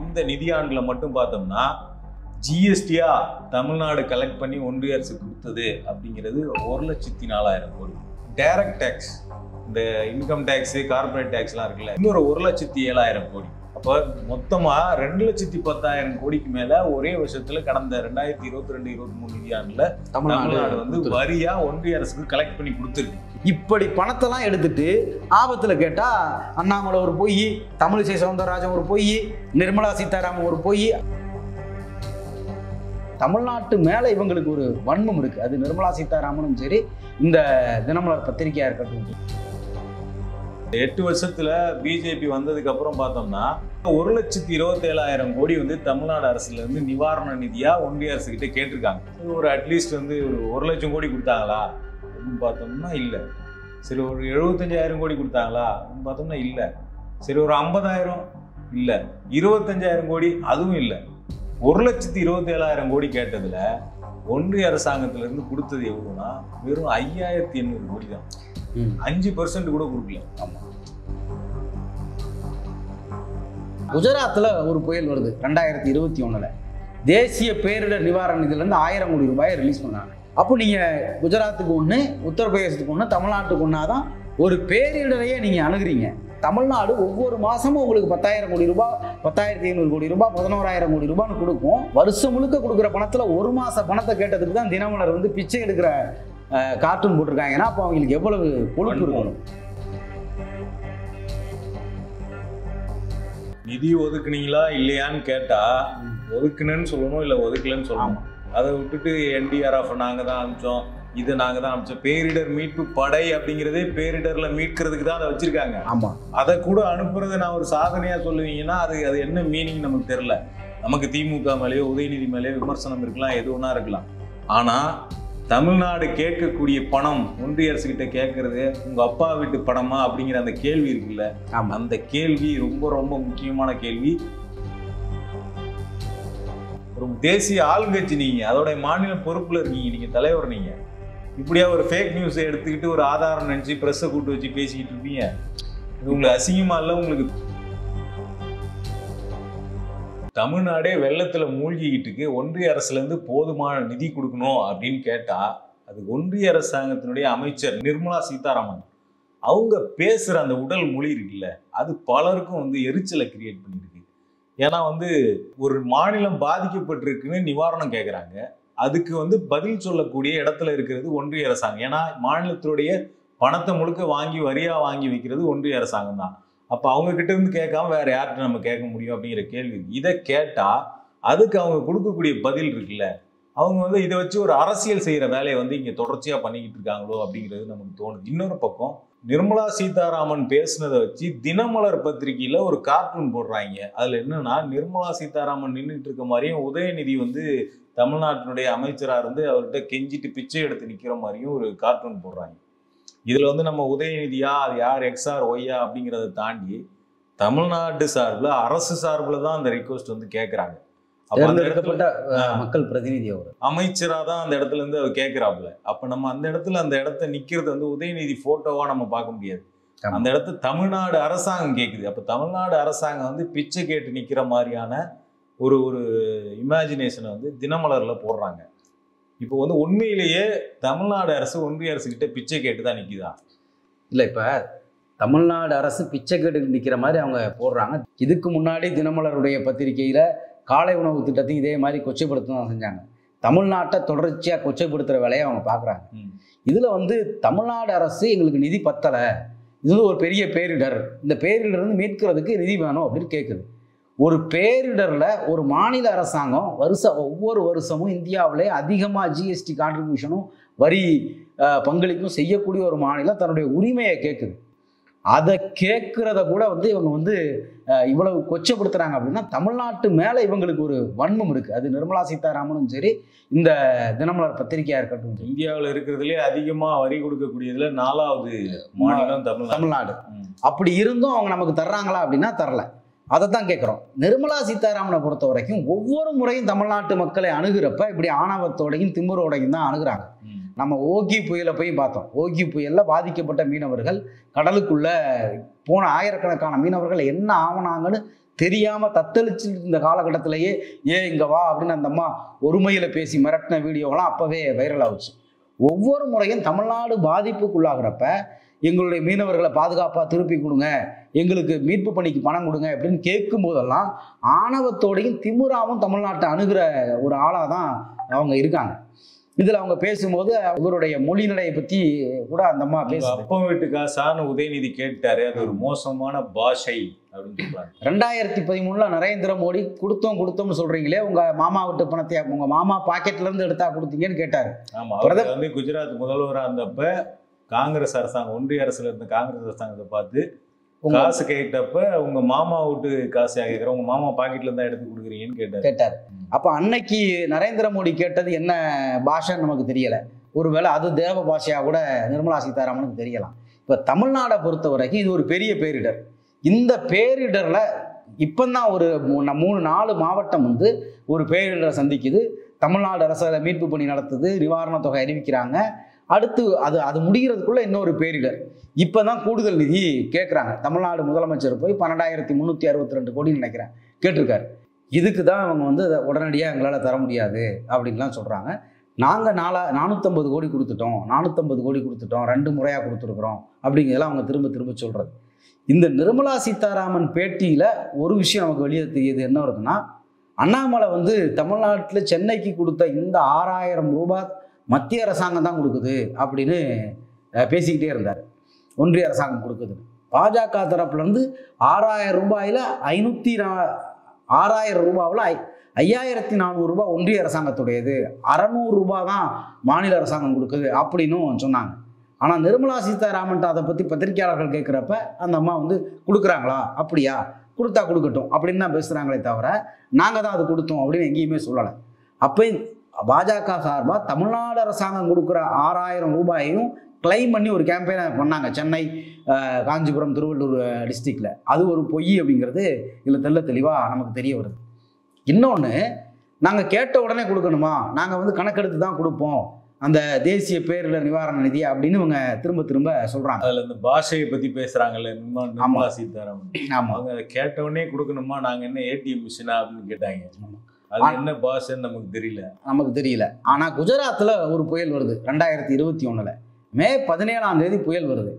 இந்த நிதியாண்டுல மட்டும் பார்த்தோம்னா ஜிஎஸ்டியா தமிழ்நாடு கலெக்ட் பண்ணி ஒன்றிய அரசு கொடுத்தது அப்படிங்கிறது 1,04,000 கோடி. டைரக்ட் டேக்ஸ், இந்த இன்கம் டேக்ஸ், கார்பரேட் டேக்ஸ்லாம் இருக்குல்ல, இன்னொரு 1,07,000 கோடி. அப்போ மொத்தமா 2,10,000 கோடிக்கு மேல ஒரே வருஷத்துல கடந்த 2022-23 நிதியாண்டுல தமிழ்நாடு வந்து வரியா ஒன்றிய அரசுக்கு கலெக்ட் பண்ணி கொடுத்துருக்கு. இப்படி பணத்தெல்லாம் எடுத்துட்டு ஆபத்துல கேட்டா அண்ணாமலை ஒரு பொய், தமிழிசை சவுந்தரராஜன் ஒரு பொய், நிர்மலா சீதாராமன் ஒரு பொய். தமிழ்நாட்டு மேல இவங்களுக்கு ஒரு வன்மம் இருக்கு. அது நிர்மலா சீதாராமனும் சரி, இந்த தினமலர் பத்திரிகையா இருக்கட்டும். 8 வருஷத்துல பிஜேபி வந்ததுக்கு அப்புறம் பார்த்தோம்னா 1,27,000 கோடி வந்து தமிழ்நாடு அரசுல இருந்து நிவாரண நிதியா ஒன்றிய அரசு கிட்ட கேட்டிருக்காங்க. ஒரு அட்லீஸ்ட் வந்து ஒரு 1,00,000 கோடி கொடுத்தாங்களா அப்படின்னு பார்த்தோம்னா இல்ல. சரி, ஒரு 75,000 கோடி கொடுத்தாங்களா அப்படின்னு பார்த்தோம்னா இல்ல. சரி, ஒரு 50,000 இல்ல. 25,000 கோடி அதுவும் இல்ல. 1,27,000 கோடி கேட்டதுல ஒன்றிய அரசாங்கத்துல இருந்து கொடுத்தது எவ்வளவுனா வெறும் 5,800 கோடி தான். 5% கூட கொடுக்கல. ஆமா. குஜராத்ல ஒரு புயல் வருது 2021. தேசிய பேரிடர் நிவாரண நிதியில இருந்து 1000 கோடி ரூபாயை ரிலீஸ் பண்ணாங்க. அப்போ நீங்க குஜராத்துக்கு ஒண்ணு, உத்தரப்பிரதேசத்துக்கு ஒண்ணு, தமிழ்நாட்டுக்கு ஒன்னாதான் ஒரு பேரிடரையே நீங்க அணுகுறீங்க. தமிழ்நாடு ஒவ்வொரு மாசமும் உங்களுக்கு 10,000 கோடி ரூபாய், 10,500 கோடி ரூபாய், 11,000 கோடி ரூபான்னு கொடுக்கும். வருஷம் முழுக்க கொடுக்குற பணத்துல ஒரு மாச பணத்தை கேட்டதுக்கு தான் தினமலர் வந்து பிச்சை எடுக்கிற கார்ட்டூன் போட்டிருக்காங்கன்னா அப்போ அவங்களுக்கு எவ்வளவு கொழுப்பு இருக்கணும். நிதி ஒதுக்குனீங்களா இல்லையான்னு கேட்டா ஒதுக்குனேன்னு சொல்லணும், இல்ல ஒதுக்கலன்னு சொல்லணும். அதை விட்டுட்டு NDRF நாங்க தான் அனுப்பிச்சோம், இது நாங்க தான் அனுப்பிச்சோம். பேரிடர் மீட்பு படை அப்படிங்கிறதே பேரிடர்ல மீட்கிறதுக்கு தான் அதை வச்சிருக்காங்க. ஆமா, அதை கூட அனுப்புறதை நான் ஒரு சாதனையா சொல்லுவீங்கன்னா அது என்ன மீனிங் நமக்கு தெரியல. நமக்கு திமுக மேலேயோ உதயநிதி மேலேயோ விமர்சனம் இருக்கலாம், எது ஒன்றா இருக்கலாம். ஆனா தமிழ்நாடு கேட்கக்கூடிய பணம் ஒன்றிய அரசு கிட்ட கேட்கறது உங்க அப்பா வீட்டு பணமா அப்படிங்கிற அந்த கேள்வி இருக்குல்ல, அந்த கேள்வி ரொம்ப ரொம்ப முக்கியமான கேள்வி. ஒரு தேசிய ஆளுங்கட்சி நீங்க, அதோட மாநில பொறுப்புல இருக்கீங்க, நீங்க தலைவர். நீங்க இப்படியா ஒரு ஃபேக் நியூஸை எடுத்துக்கிட்டு ஒரு ஆதாரம் நினைச்சு பிரஸ்ஸை கூட்டு வச்சு பேசிக்கிட்டு இருப்பீங்க? இது உங்களுக்கு அசிங்கமா இல்ல? உங்களுக்கு தமிழ்நாடே வெள்ளத்துல மூழ்கிக்கிட்டு இருக்கு, ஒன்றிய அரசுல இருந்து போதுமான நிதி கொடுக்கணும் அப்படின்னு கேட்டா அது ஒன்றிய அரசாங்கத்தினுடைய அமைச்சர் நிர்மலா சீதாராமன் அவங்க பேசுற அந்த உடல் மொழி இருக்குல்ல, அது பலருக்கும் வந்து எரிச்சலை கிரியேட் பண்ணிருக்கு. ஏன்னா வந்து ஒரு மாநிலம் பாதிக்கப்பட்டிருக்குன்னு நிவாரணம் கேட்குறாங்க, அதுக்கு வந்து பதில் சொல்லக்கூடிய இடத்துல இருக்கிறது ஒன்றிய அரசாங்கம். ஏன்னா மாநிலத்தினுடைய பணத்தை முழுக்க வாங்கி வரியா வாங்கி வைக்கிறது ஒன்றிய அரசாங்கம் தான். அப்ப அவங்க கிட்ட இருந்து கேட்காம வேற யார்கிட்ட நம்ம கேட்க முடியும் அப்படிங்கிற கேள்வி. இதை கேட்டா அதுக்கு அவங்க கொடுக்கக்கூடிய பதில் இருக்குல்ல, அவங்க வந்து இதை வச்சு ஒரு அரசியல் செய்யற வேலையை வந்து இங்க தொடர்ச்சியா பண்ணிக்கிட்டு இருக்காங்களோ அப்படிங்கிறது நமக்கு தோணுது. இன்னொரு பக்கம் நிர்மலா சீதாராமன் பேசுனதை வச்சு தினமலர் பத்திரிகையில ஒரு கார்ட்டூன் போடுறாங்க. அதுல என்னன்னா, நிர்மலா சீதாராமன் நின்றுட்டு இருக்க மாதிரியும் உதயநிதி வந்து தமிழ்நாட்டினுடைய அமைச்சரா இருந்து அவர்கிட்ட கெஞ்சிட்டு பிச்சை எடுத்து நிக்கிற மாதிரியும் ஒரு கார்ட்டூன் போடுறாங்க. இதுல வந்து நம்ம உதயநிதியா, அது யார், XR ஒய்யா அப்படிங்கிறத தாண்டி தமிழ்நாட்டு சார்பில் அரசு சார்பில் தான் அந்த ரிக்வெஸ்ட் வந்து கேட்கறாங்க. மக்கள் பிரதிநிதி அவர் அமைச்சரா தான் அந்த இடத்துல இருந்து அவர் கேட்கிறாப்புல. அப்ப நம்ம அந்த இடத்த நிக்கிறது வந்து உதயநிதி போட்டோவா நம்ம பார்க்க முடியாது. அந்த இடத்த தமிழ்நாடு அரசாங்கம் கேட்குது. அப்ப தமிழ்நாடு அரசாங்கம் வந்து பிச்சை கேட்டு நிக்கிற மாதிரியான ஒரு இமேஜினேஷனை வந்து தினமலர்ல போடுறாங்க. இப்போ வந்து உண்மையிலேயே தமிழ்நாடு அரசு ஒன்றிய அரசு கிட்ட பிச்சை கேட்டு தான் நிக்குதா? இல்லை, இப்போ தமிழ்நாடு அரசு பிச்சை கேட்டு நிற்கிற மாதிரி அவங்க போடுறாங்க. இதுக்கு முன்னாடி தினமலருடைய பத்திரிகையில் காலை உணவு திட்டத்தையும் இதே மாதிரி கொச்சைப்படுத்த தான் செஞ்சாங்க. தமிழ்நாட்டை தொடர்ச்சியாக கொச்சைப்படுத்துகிற வேலையை அவங்க பார்க்குறாங்க. இதில் வந்து தமிழ்நாடு அரசு எங்களுக்கு நிதி பத்தலை, இது வந்து ஒரு பெரிய பேரிடர், இந்த பேரிடர்ந்து மீட்கிறதுக்கு நிதி வேணும் அப்படின்னு கேட்குது. ஒரு பேரிடரில் ஒரு மாநில அரசாங்கம் ஒவ்வொரு வருஷமும் இந்தியாவிலே அதிகமாக GST கான்ட்ரிபியூஷனும் வரி பங்களிப்பும் செய்யக்கூடிய ஒரு மாநிலம் தன்னுடைய உரிமையை கேட்குது. அதை கேட்குறத கூட வந்து இவங்க வந்து இவ்வளவு கொச்சப்படுத்துறாங்க அப்படின்னா தமிழ்நாட்டு மேலே இவங்களுக்கு ஒரு வன்மம் இருக்குது. அது நிர்மலா சீதாராமனும் சரி, இந்த தினமலர் பத்திரிகையாக இருக்கட்டும். இந்தியாவில் இருக்கிறதுலே அதிகமாக வரி கொடுக்கக்கூடியதுல 4வது மாநிலம் தமிழ்நாடு. அப்படி இருந்தும் அவங்க நமக்கு தர்றாங்களா அப்படின்னா தரல. அதை தான் கேட்குறோம். நிர்மலா சீதாராமனை பொறுத்த வரைக்கும் ஒவ்வொரு முறையும் தமிழ்நாட்டு மக்களை அணுகிறப்ப இப்படி ஆணவத்தோடையும் திமிரோடையும் தான் அணுகுறாங்க. நம்ம ஓகி புயலை போய் பார்த்தோம். ஓகி புயலில் பாதிக்கப்பட்ட மீனவர்கள் கடலுக்குள்ள போன ஆயிரக்கணக்கான மீனவர்கள் என்ன ஆவனாங்கன்னு தெரியாமல் தத்தளிச்சு இந்த காலகட்டத்திலேயே இங்கே வா அப்படின்னு அந்த அம்மா ஒருமையில் பேசி மிரட்டின வீடியோலாம் அப்போவே வைரல் ஆகுச்சு. ஒவ்வொரு முறையும் தமிழ்நாடு பாதிப்புக்குள்ளாகிறப்ப எங்களுடைய மீனவர்களை பாதுகாப்பாக திருப்பி கொடுங்க, எங்களுக்கு மீட்பு பணிக்கு பணம் கொடுங்க அப்படின்னு கேட்கும் போதெல்லாம் ஆணவத்தோடையும் திமுறாவும் தமிழ்நாட்டை அணுகிற ஒரு ஆளாக தான் அவங்க இருக்காங்க. இதில் அவங்க பேசும்போது அவருடைய மொழிநடையை பற்றி கூட அந்த அம்மா பேசுது. அப்பா வீட்டு காசான உதயநிதி கேட்டாரு, அது ஒரு மோசமான பாஷை அப்படின்னு சொல்றாங்க. 2013 நரேந்திர மோடி கொடுத்தோம்னு சொல்றீங்களே, உங்க மாமா விட்டு பணத்தை உங்க மாமா பாக்கெட்ல இருந்து எடுத்தா கொடுத்தீங்கன்னு கேட்டாரு. ஆமா, அவர் வந்து குஜராத் முதல்வராக இருந்தப்ப காங்கிரஸ் அரசாங்கம், ஒன்றிய அரசுல இருந்த காங்கிரஸ் அரசாங்கத்தை பார்த்து காசு கேட்டப்ப உங்க மாமா வீட்டு காசு கேட்கிற, உங்க மாமா பாக்கெட்ல இருந்தா எடுத்து கொடுக்குறீங்கன்னு கேட்டாரு. அப்ப அன்னைக்கு நரேந்திர மோடி கேட்டது என்ன பாஷைன்னு நமக்கு தெரியல. ஒருவேளை அது தேவ பாஷையா கூட நிர்மலா சீதாராமனுக்கு தெரியலாம். இப்ப தமிழ்நாடை பொறுத்த வரைக்கும் இது ஒரு பெரிய பேரிடர். இந்த பேரிடர்ல இப்பதான் ஒரு 3-4 மாவட்டம் வந்து ஒரு பேரிடரை சந்திக்குது. தமிழ்நாடு அரசு மீட்பு பணி நடத்துது, நிவாரண தொகை அறிவிக்கிறாங்க. அடுத்து அது முடிகிறதுக்குள்ள இன்னொரு பேரிடர். இப்பதான் கூடுதல் நிதி கேட்குறாங்க. தமிழ்நாடு முதலமைச்சர் போய் 12,362 கோடின்னு நினைக்கிறேன் கேட்டிருக்காரு. இதுக்கு தான் அவங்க வந்து அதை உடனடியாக எங்களால் தர முடியாது அப்படின்லாம் சொல்கிறாங்க. நாங்கள் 450 கோடி கொடுத்துட்டோம், 450 கோடி கொடுத்துட்டோம், 2 முறையாக கொடுத்துருக்குறோம் அப்படிங்கிறதெல்லாம் அவங்க திரும்ப சொல்கிறது. இந்த நிர்மலா சீதாராமன் பேட்டியில் ஒரு விஷயம் நமக்கு வெளியே தெரியுது. என்ன வருதுன்னா, அண்ணாமலை வந்து தமிழ்நாட்டில் சென்னைக்கு கொடுத்த இந்த 6,000 ரூபாய் மத்திய அரசாங்கம் தான் கொடுக்குது அப்படின்னு பேசிக்கிட்டே இருந்தார். ஒன்றிய அரசாங்கம் கொடுக்குது. பாஜக தரப்புலேருந்து 6,000 ரூபாயில் 6,000 ரூபாவில் 5,400 ரூபாய் ஒன்றிய அரசாங்கத்துடையது, 600 ரூபாய் தான் மாநில அரசாங்கம் கொடுக்குது அப்படின்னு சொன்னாங்க. ஆனால் நிர்மலா சீதாராமன்ட்ட அதை பற்றி பத்திரிகையாளர்கள் கேட்குறப்ப அந்த அம்மா வந்து கொடுக்குறாங்களா, அப்படியா, கொடுத்தா கொடுக்கட்டும் அப்படின்னு தான் பேசுகிறாங்களே தவிர நாங்கள் தான் அது கொடுத்தோம் அப்படின்னு எங்கேயுமே சொல்லலை. அப்போ பாஜக சார்பாக தமிழ்நாடு அரசாங்கம் கொடுக்குற 6,000 ரூபாயையும் கிளைம் பண்ணி ஒரு கேம்பெயினை பண்ணாங்க சென்னை, காஞ்சிபுரம், திருவள்ளூர் டிஸ்ட்ரிக்டில். அது ஒரு பொய் அப்படிங்கிறது இதில் தெளிவாக நமக்கு தெரிய வருது. இன்னொன்று, நாங்கள் கேட்ட உடனே கொடுக்கணுமா, நாங்கள் வந்து கணக்கெடுத்து தான் கொடுப்போம் அந்த தேசிய பேரிடர் நிவாரண நிதி அப்படின்னு இவங்க திரும்ப சொல்கிறாங்க. அதில் இந்த பாஷையை பற்றி பேசுகிறாங்கல்ல நிர்மலா சீதாராமன். ஆமாம், அவங்க அதை கேட்ட உடனே கொடுக்கணுமா, நாங்கள் என்ன ஏடிஎம் மிஷினா அப்படின்னு கேட்டாங்க. அது என்ன பாஷைன்னு நமக்கு தெரியல. ஆனால் குஜராத்தில் ஒரு புயல் வருது 2021 மே 17ஆம் தேதி புயல் வருது.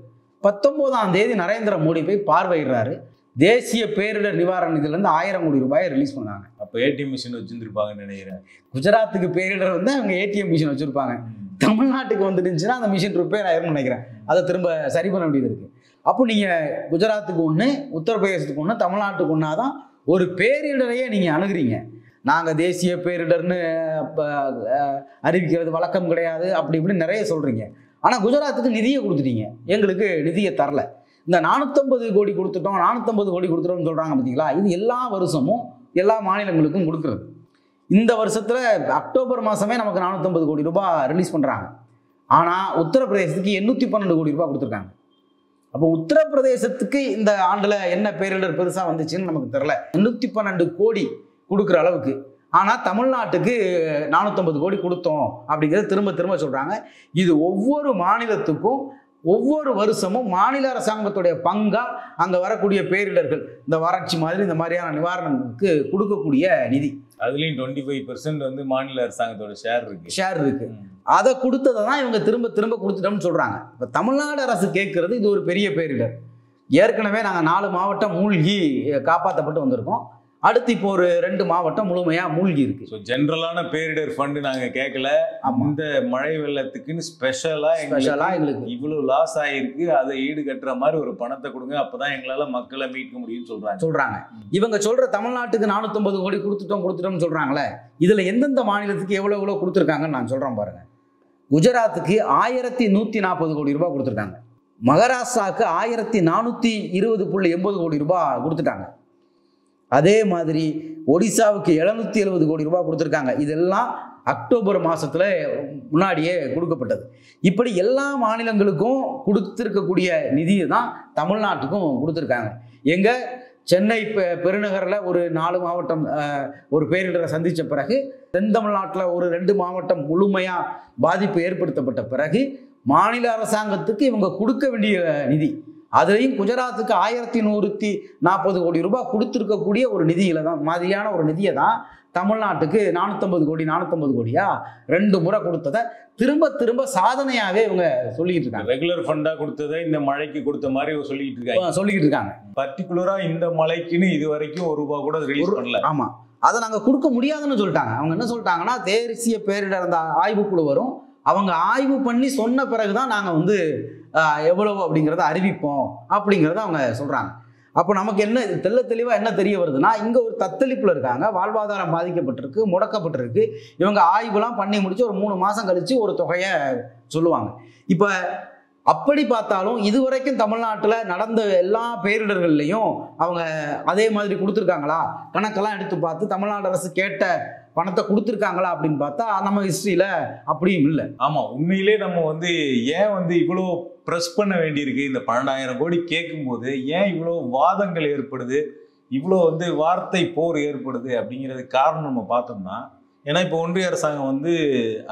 19ஆம் தேதி நரேந்திர மோடி போய் பார்வையிடுறாரு. தேசிய பேரிடர் நிவாரண நிதியிலேருந்து 1000 கோடி ரூபாயை ரிலீஸ் பண்ணாங்க. அப்போ ஏடிஎம் மிஷின் வச்சுருந்துருப்பாங்கன்னு நினைக்கிறேன். குஜராத்துக்கு பேரிடர் வந்து அவங்க ஏடிஎம் மிஷின் வச்சுருப்பாங்க. தமிழ்நாட்டுக்கு வந்துருந்துச்சுன்னா அந்த மிஷின் ரிப்பேர் ஆயிரும்னு நினைக்கிறேன். அதை திரும்ப சரி பண்ண வேண்டியது இருக்குது. அப்போ நீங்கள் குஜராத்துக்கு ஒன்று, உத்தரப்பிரதேசத்துக்கு ஒன்று, தமிழ்நாட்டுக்கு ஒன்றா தான் ஒரு பேரிடரையே நீங்கள் அணுகிறீங்க. நாங்கள் தேசிய பேரிடர்னு அறிவிக்கிறது வழக்கம் கிடையாது அப்படி இப்படி நிறைய சொல்கிறீங்க. ஆனால் குஜராத்துக்கு நிதியை கொடுத்துட்டீங்க, எங்களுக்கு நிதியை தரல. இந்த 450 கோடி கொடுத்துட்டோம், 450 கோடி கொடுத்துட்டோம்னு சொல்கிறாங்க பார்த்தீங்களா. இது எல்லா வருஷமும் எல்லா மாநிலங்களுக்கும் கொடுக்குறது. இந்த வருஷத்தில் அக்டோபர் மாதமே நமக்கு 450 கோடி ரூபாய் ரிலீஸ் பண்ணுறாங்க. ஆனால் உத்தரப்பிரதேசத்துக்கு 812 கோடி ரூபாய் கொடுத்துருக்காங்க. அப்போ உத்தரப்பிரதேசத்துக்கு இந்த ஆண்டில் என்ன பேரிடர் பெருசாக வந்துச்சுன்னு நமக்கு தெரில. 812 கோடி கொடுக்குற அளவுக்கு. ஆனால் தமிழ்நாட்டுக்கு 450 கோடி கொடுத்தோம் அப்படிங்கிறது திரும்ப சொல்கிறாங்க. இது ஒவ்வொரு மாநிலத்துக்கும் ஒவ்வொரு வருஷமும் மாநில அரசாங்கத்துடைய பங்காக அங்கே வரக்கூடிய பேரிடர்கள், இந்த வறட்சி மாதிரி இந்த மாதிரியான நிவாரணங்களுக்கு கொடுக்கக்கூடிய நிதி. அதுலேயும் 25% வந்து மாநில அரசாங்கத்தோட ஷேர் இருக்கு. அதை கொடுத்ததை தான் இவங்க திரும்ப கொடுத்துட்டோம்னு சொல்கிறாங்க. இப்போ தமிழ்நாடு அரசு கேட்குறது இது ஒரு பெரிய பேரிடர். ஏற்கனவே நாங்கள் 4 மாவட்டம் மூழ்கி காப்பாற்றப்பட்டு வந்திருக்கோம். அடுத்து இப்போ ஒரு 2 மாவட்டம் முழுமையா மூழ்கி இருக்கு. ஸோ ஜென்ரலான பேரிடர் ஃபண்டு நாங்க கேட்கல. இந்த மழை வெள்ளத்துக்குன்னு ஸ்பெஷலா எங்களுக்கு இவ்வளவு லாஸ் ஆயிருக்கு, அதை ஈடு கட்டுற மாதிரி ஒரு பணத்தை கொடுங்க, அப்பதான் எங்களால மக்களை மீட்க முடியும்னு சொல்றாங்க. இவங்க சொல்ற தமிழ்நாட்டுக்கு 450 கோடி கொடுத்துட்டோம்னு சொல்றாங்களே, இதுல எந்தெந்த மாநிலத்துக்கு எவ்வளவு கொடுத்துருக்காங்கன்னு நான் சொல்றேன் பாருங்க. குஜராத்துக்கு 1140 கோடி ரூபாய் கொடுத்துருக்காங்க. மகாராஷ்டிராவுக்கு 1420.80 கோடி ரூபாய் கொடுத்துட்டாங்க. அதே மாதிரி ஒடிசாவுக்கு 770 கோடி ரூபாய் கொடுத்துருக்காங்க. இதெல்லாம் அக்டோபர் மாதத்தில் முன்னாடியே கொடுக்கப்பட்டது. இப்படி எல்லா மாநிலங்களுக்கும் கொடுத்துருக்கக்கூடிய நிதியை தான் தமிழ்நாட்டுக்கும் கொடுத்துருக்காங்க. எங்கள் சென்னை பெருநகரில் ஒரு 4 மாவட்டம் ஒரு பேரிடரை சந்தித்த பிறகு, தென் தமிழ்நாட்டில் ஒரு 2 மாவட்டம் முழுமையாக பாதிப்பு ஏற்படுத்தப்பட்ட பிறகு மாநில அரசாங்கத்துக்கு இவங்க கொடுக்க வேண்டிய நிதி அதுலேயும் குஜராத்துக்கு 1140 கோடி ரூபாய் கொடுத்துருக்கக்கூடிய ஒரு நிதியில தான் மாதிரியான ஒரு நிதியை தான் தமிழ்நாட்டுக்கு 450 கோடியா 2 முறை கொடுத்ததை திரும்ப திரும்ப சாதனையாவே இவங்க சொல்லிக்கிட்டு இருக்காங்க. ரெகுலர் ஃபண்டா கொடுத்ததை இந்த மழைக்கு கொடுத்த மாதிரி சொல்லிக்கிட்டு இருக்காங்க. பர்டிகுலரா இந்த மழைக்குன்னு இது வரைக்கும் ₹1 கூட ரிலீஸ் பண்ணல. ஆமா, அதை நாங்க கொடுக்க முடியாதுன்னு சொல்லிட்டாங்க. அவங்க என்ன சொல்லிட்டாங்கன்னா, தேசிய பேரிடர் அந்த ஆய்வுக்குழு வரும், அவங்க ஆய்வு பண்ணி சொன்ன பிறகுதான் நாங்க எவ்வளவு அப்படிங்கிறத அறிவிப்போம் அப்படிங்கிறத அவங்க சொல்றாங்க. அப்போ நமக்கு என்ன தெளிவா என்ன தெரிய வருதுன்னா, இங்க ஒரு தத்தளிப்புல இருக்காங்க, வாழ்வாதாரம் பாதிக்கப்பட்டிருக்கு, முடக்கப்பட்டிருக்கு. இவங்க ஆய்வுலாம் பண்ணி முடிச்சு ஒரு 3 மாசம் கழிச்சு ஒரு தொகையை சொல்லுவாங்க. இப்ப அப்படி பார்த்தாலும் இதுவரைக்கும் தமிழ்நாட்டில் நடந்த எல்லா பேரிடர்கள்லையும் அவங்க அதே மாதிரி கொடுத்துருக்காங்களா, கணக்கெல்லாம் எடுத்து பார்த்து தமிழ்நாடு அரசு கேட்ட பணத்தை கொடுத்துருக்காங்களா அப்படின்னு பார்த்தா நம்ம ஹிஸ்டரியில அப்படியும் இல்லை. ஆமா, உண்மையிலே நம்ம ஏன் இவ்வளோ ப்ரெஸ் பண்ண வேண்டியிருக்கு, இந்த 12,000 கோடி கேட்கும்போது ஏன் இவ்வளோ வாதங்கள் ஏற்படுது, இவ்வளோ வார்த்தை போர் ஏற்படுது அப்படிங்கிறதுக்கு காரணம் நம்ம பார்த்தோம்னா, ஏன்னா இப்போ ஒன்றிய அரசாங்கம்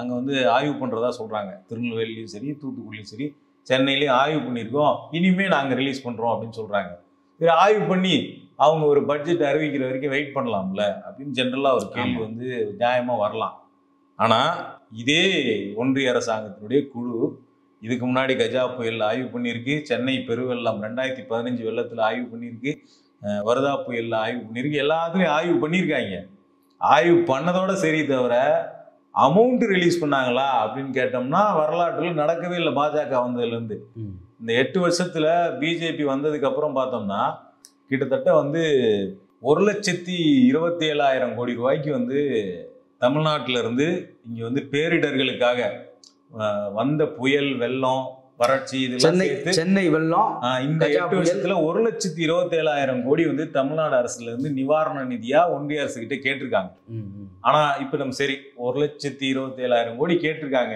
அங்கே ஆய்வு பண்ணுறதா சொல்கிறாங்க. திருநெல்வேலியும் சரி, தூத்துக்குடியும் சரி, சென்னையிலேயும் ஆய்வு பண்ணியிருக்கோம், இனிமேல் நாங்கள் ரிலீஸ் பண்ணுறோம் அப்படின்னு சொல்கிறாங்க. சரி, ஆய்வு பண்ணி அவங்க ஒரு பட்ஜெட் அறிவிக்கிற வரைக்கும் வெயிட் பண்ணலாம்ல அப்படின்னு ஜென்ரலாக ஒரு கேள்வி நியாயமாக வரலாம். ஆனால் இதே ஒன்றிய அரசாங்கத்தினுடைய குழு இதுக்கு முன்னாடி கஜா புயல் ஆய்வு பண்ணியிருக்கு, சென்னை பெருவெள்ளம் 2015 வெள்ளத்தில் ஆய்வு பண்ணியிருக்கு, வர்தா புயலில் ஆய்வு பண்ணியிருக்கு, எல்லாத்துலேயும் ஆய்வு பண்ணியிருக்காங்க. ஆய்வு பண்ணதோட சரி, தவிர அமௌண்ட் ரிலீஸ் பண்ணாங்களா அப்படின்னு கேட்டோம்னா வரலாற்றில் நடக்கவே இல்லை. பாஜக வந்ததுலேருந்து இந்த 8 வருஷத்துல பிஜேபி வந்ததுக்கு அப்புறம் பார்த்தோம்னா கிட்டத்தட்ட 1,27,000 கோடி ரூபாய்க்கு தமிழ்நாட்டில இருந்து இங்க பேரிடர்களுக்காக வந்த புயல், வெள்ளம், வறட்சி, இதெல்லாம் சென்னை வெள்ளம், இந்த 8 வருஷத்துல 1,27,000 கோடி தமிழ்நாடு அரசுல இருந்து நிவாரண நிதியா ஒன்றிய அரசு கிட்ட கேட்டிருக்காங்க. ஆனா இப்ப நம்ம சரி 1,27,000 கோடி கேட்டிருக்காங்க,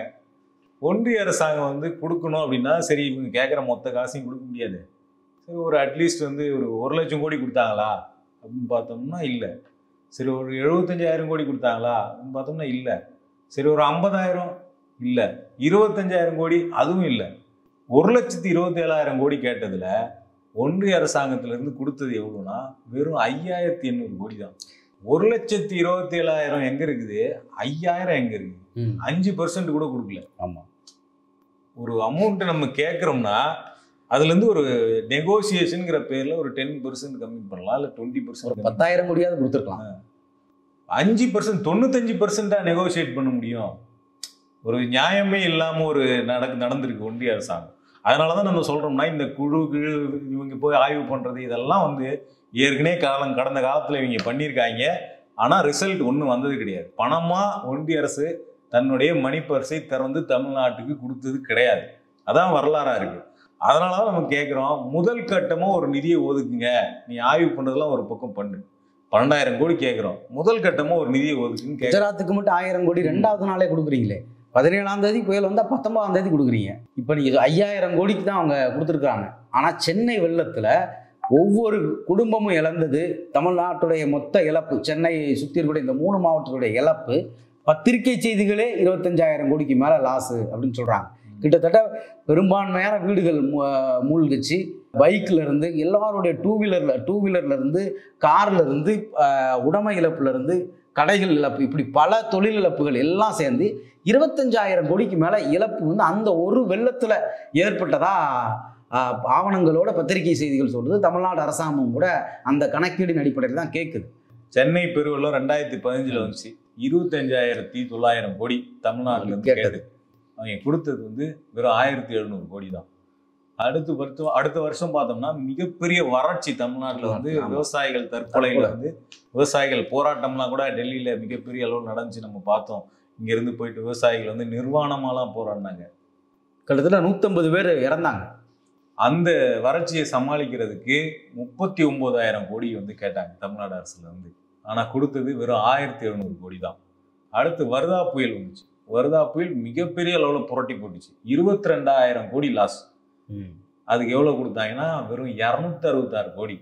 ஒன்றிய அரசாங்கம் கொடுக்கணும் அப்படின்னா சரி இவங்க கேட்குற மொத்த காசையும் கொடுக்க முடியாது. சரி, ஒரு அட்லீஸ்ட் ஒரு 1,00,000 கோடி கொடுத்தாங்களா அப்படின்னு பார்த்தோம்னா இல்லை. சரி, ஒரு 75,000 கோடி கொடுத்தாங்களா அப்படின்னு பார்த்தோம்னா இல்லை. சரி, ஒரு 50,000 இல்லை, 25,000 கோடி அதுவும் இல்லை. 1,27,000 கோடி கேட்டதுல ஒன்றிய அரசாங்கத்திலிருந்து கொடுத்தது எவ்வளோனா வெறும் 5,800 கோடி தான். 1,27,000 எங்க இருக்குது, 5,000 எங்க இருக்கு, 5% கூட கொடுக்கல. ஆமா, ஒரு அமௌண்ட் நம்ம கேட்குறோம்னா அதுல இருந்து ஒரு நெகோசியேஷன்ங்கிற பேர்ல ஒரு 10% கம்மி பண்ணலாம், இல்ல 20%, 10,000 கோடியாவது கொடுத்துருக்கலாம். 5% 95% நெகோசியேட் பண்ண முடியும். ஒரு நியாயமே இல்லாம நடந்திருக்கு ஒன்றிய அரசாங்கம். அதனாலதான் நம்ம சொல்றோம்னா இந்த குழு இவங்க போய் ஆய்வு பண்றது இதெல்லாம் ஏற்கனவே கடந்த காலத்துல இவங்க பண்ணியிருக்காங்க. ஆனா ரிசல்ட் ஒன்றும் வந்தது கிடையாது. பணமா ஒன்றிய அரசு தன்னுடைய மணிப்பர்ஸை திறந்து தமிழ்நாட்டுக்கு கொடுத்தது கிடையாது. அதான் வரலாறா இருக்கு. அதனாலதான் நம்ம கேட்கிறோம், முதல் கட்டமா ஒரு நிதியை ஒதுக்குங்க, நீ ஆய்வு பண்றதெல்லாம் ஒரு பக்கம் பண்ணு. 12,000 கோடி கேட்கிறோம், முதல் கட்டமா ஒரு நிதியை ஒதுக்குன்னு. குஜராத்துக்கு மட்டும் 1000 கோடி 2வது நாளே கொடுக்குறீங்களே. 17ஆம் தேதி புயல் வந்தா 19ஆம் தேதி கொடுக்குறீங்க. இப்ப நீங்க 5,000 கோடிக்கு தான் அவங்க கொடுத்துருக்காங்க. ஆனா சென்னை வெள்ளத்துல ஒவ்வொரு குடும்பமும் இழந்தது, தமிழ்நாட்டுடைய மொத்த இழப்பு, சென்னை சுற்றி இருக்கக்கூடிய இந்த 3 மாவட்டத்துடைய இழப்பு, பத்திரிகை செய்திகளே 25,000 கோடிக்கு மேல லாஸ் அப்படின்னு சொல்றாங்க. கிட்டத்தட்ட பெரும்பான்மையான வீடுகள் மூழ்கிச்சு. பைக்ல இருந்து எல்லாருடைய டூ வீலர்ல இருந்து, கார்ல இருந்து, உடைமை இழப்புல இருந்து, கடைகள் இழப்பு, இப்படி பல தொழில் இழப்புகள் எல்லாம் சேர்ந்து 25,000 கோடிக்கு மேல இழப்பு அந்த ஒரு வெள்ளத்துல ஏற்பட்டதா ஆவணங்களோட பத்திரிகை செய்திகள் சொல்றது. தமிழ்நாடு அரசாங்கம் கூட அந்த கணக்கீடின் அடிப்படையில் தான் கேட்குது. சென்னை பெருவெள்ளம் 2015 வந்துச்சு, 25,900 கோடி தமிழ்நாட்டுல இருந்து கேட்டது. அவங்க கொடுத்தது வெறும் 1,700 கோடி தான். அடுத்த வருஷம் பார்த்தோம்னா மிகப்பெரிய வறட்சி தமிழ்நாட்டில் விவசாயிகள் தற்கொலையில விவசாயிகள் போராட்டம்லாம் கூட டெல்லியில மிகப்பெரிய அளவு நடந்துச்சு. நம்ம பார்த்தோம், இங்க இருந்து போயிட்டு விவசாயிகள் நிர்வாணமாலாம் போராடினாங்க. கிட்டத்தட்ட 150 பேர் இறந்தாங்க. அந்த வறட்சியை சமாளிக்கிறதுக்கு 39,000 கோடி கேட்டாங்க தமிழ்நாடு அரசுல இருந்து. ஆனா கொடுத்தது வெறும் 1,700 கோடி தான். அடுத்து வர்தா புயல் வந்துச்சு. வர்தா புயல் மிகப்பெரிய அளவுல புரட்டி போட்டுச்சு, 22,000 கோடி லாஸ். அதுக்கு எவ்வளவு கொடுத்தாங்கன்னா வெறும் 266 கோடி.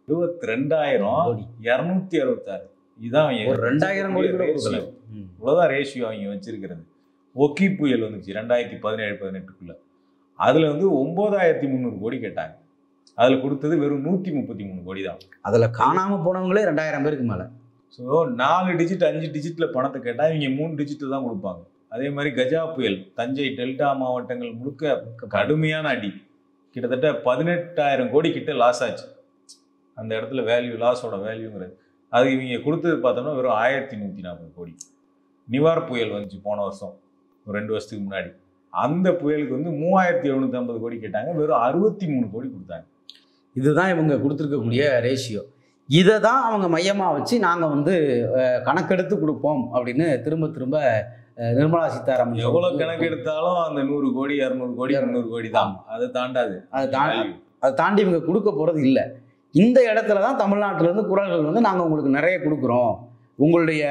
22,000 266, இதுதான் 2,000 கோடி இவ்வளவுதான் ரேஷியோ அவங்க வச்சிருக்கிறது. ஒக்கி புயல் வந்துச்சு 2017-18க்குள்ள. அதுல 9,300 கோடி கேட்டாங்க. அதுல கொடுத்தது வெறும் 133 கோடி தான். அதுல காணாம போனவங்களே 2000 பேருக்கு மேல. ஸோ 4 டிஜிட் 5 டிஜிட்ல பணத்தை கேட்டா இவங்க 3 டிஜிட்ல தான் கொடுப்பாங்க. அதே மாதிரி கஜா புயல் தஞ்சை டெல்டா மாவட்டங்கள் முழுக்க கடுமையான அடி, கிட்டத்தட்ட 18,000 கோடி கிட்ட லாஸ் ஆச்சு. அந்த இடத்துல வேல்யூ, லாஸோட வேல்யூங்கிறது அது இவங்க கொடுத்தது பார்த்தோம்னா வெறும் 1140 கோடி. நிவார் புயல் வந்துச்சு போன வருஷம், ஒரு 2 வருஷத்துக்கு முன்னாடி. அந்த புயலுக்கு வந்து 3750 கோடி கேட்டாங்க, வெறும் 63 கோடி கொடுத்தாங்க. இதுதான் இவங்க கொடுத்துருக்கக்கூடிய ரேஷியோ. இதை தான் அவங்க மையமாக வச்சு நாங்கள் வந்து கணக்கெடுத்து கொடுப்போம் அப்படின்னு திரும்ப திரும்ப நிர்மலா சீதாராமன் எவ்வளோ கணக்கு எடுத்தாலும் அந்த 100 கோடி 200 கோடி 300 கோடி தான், அதை தாண்டாது. அதை தாண்டி இவங்க கொடுக்க போகிறது இல்லை. இந்த இடத்துல தான் தமிழ்நாட்டிலேருந்து குரல்கள் வந்து நாங்கள் உங்களுக்கு நிறைய கொடுக்குறோம், உங்களுடைய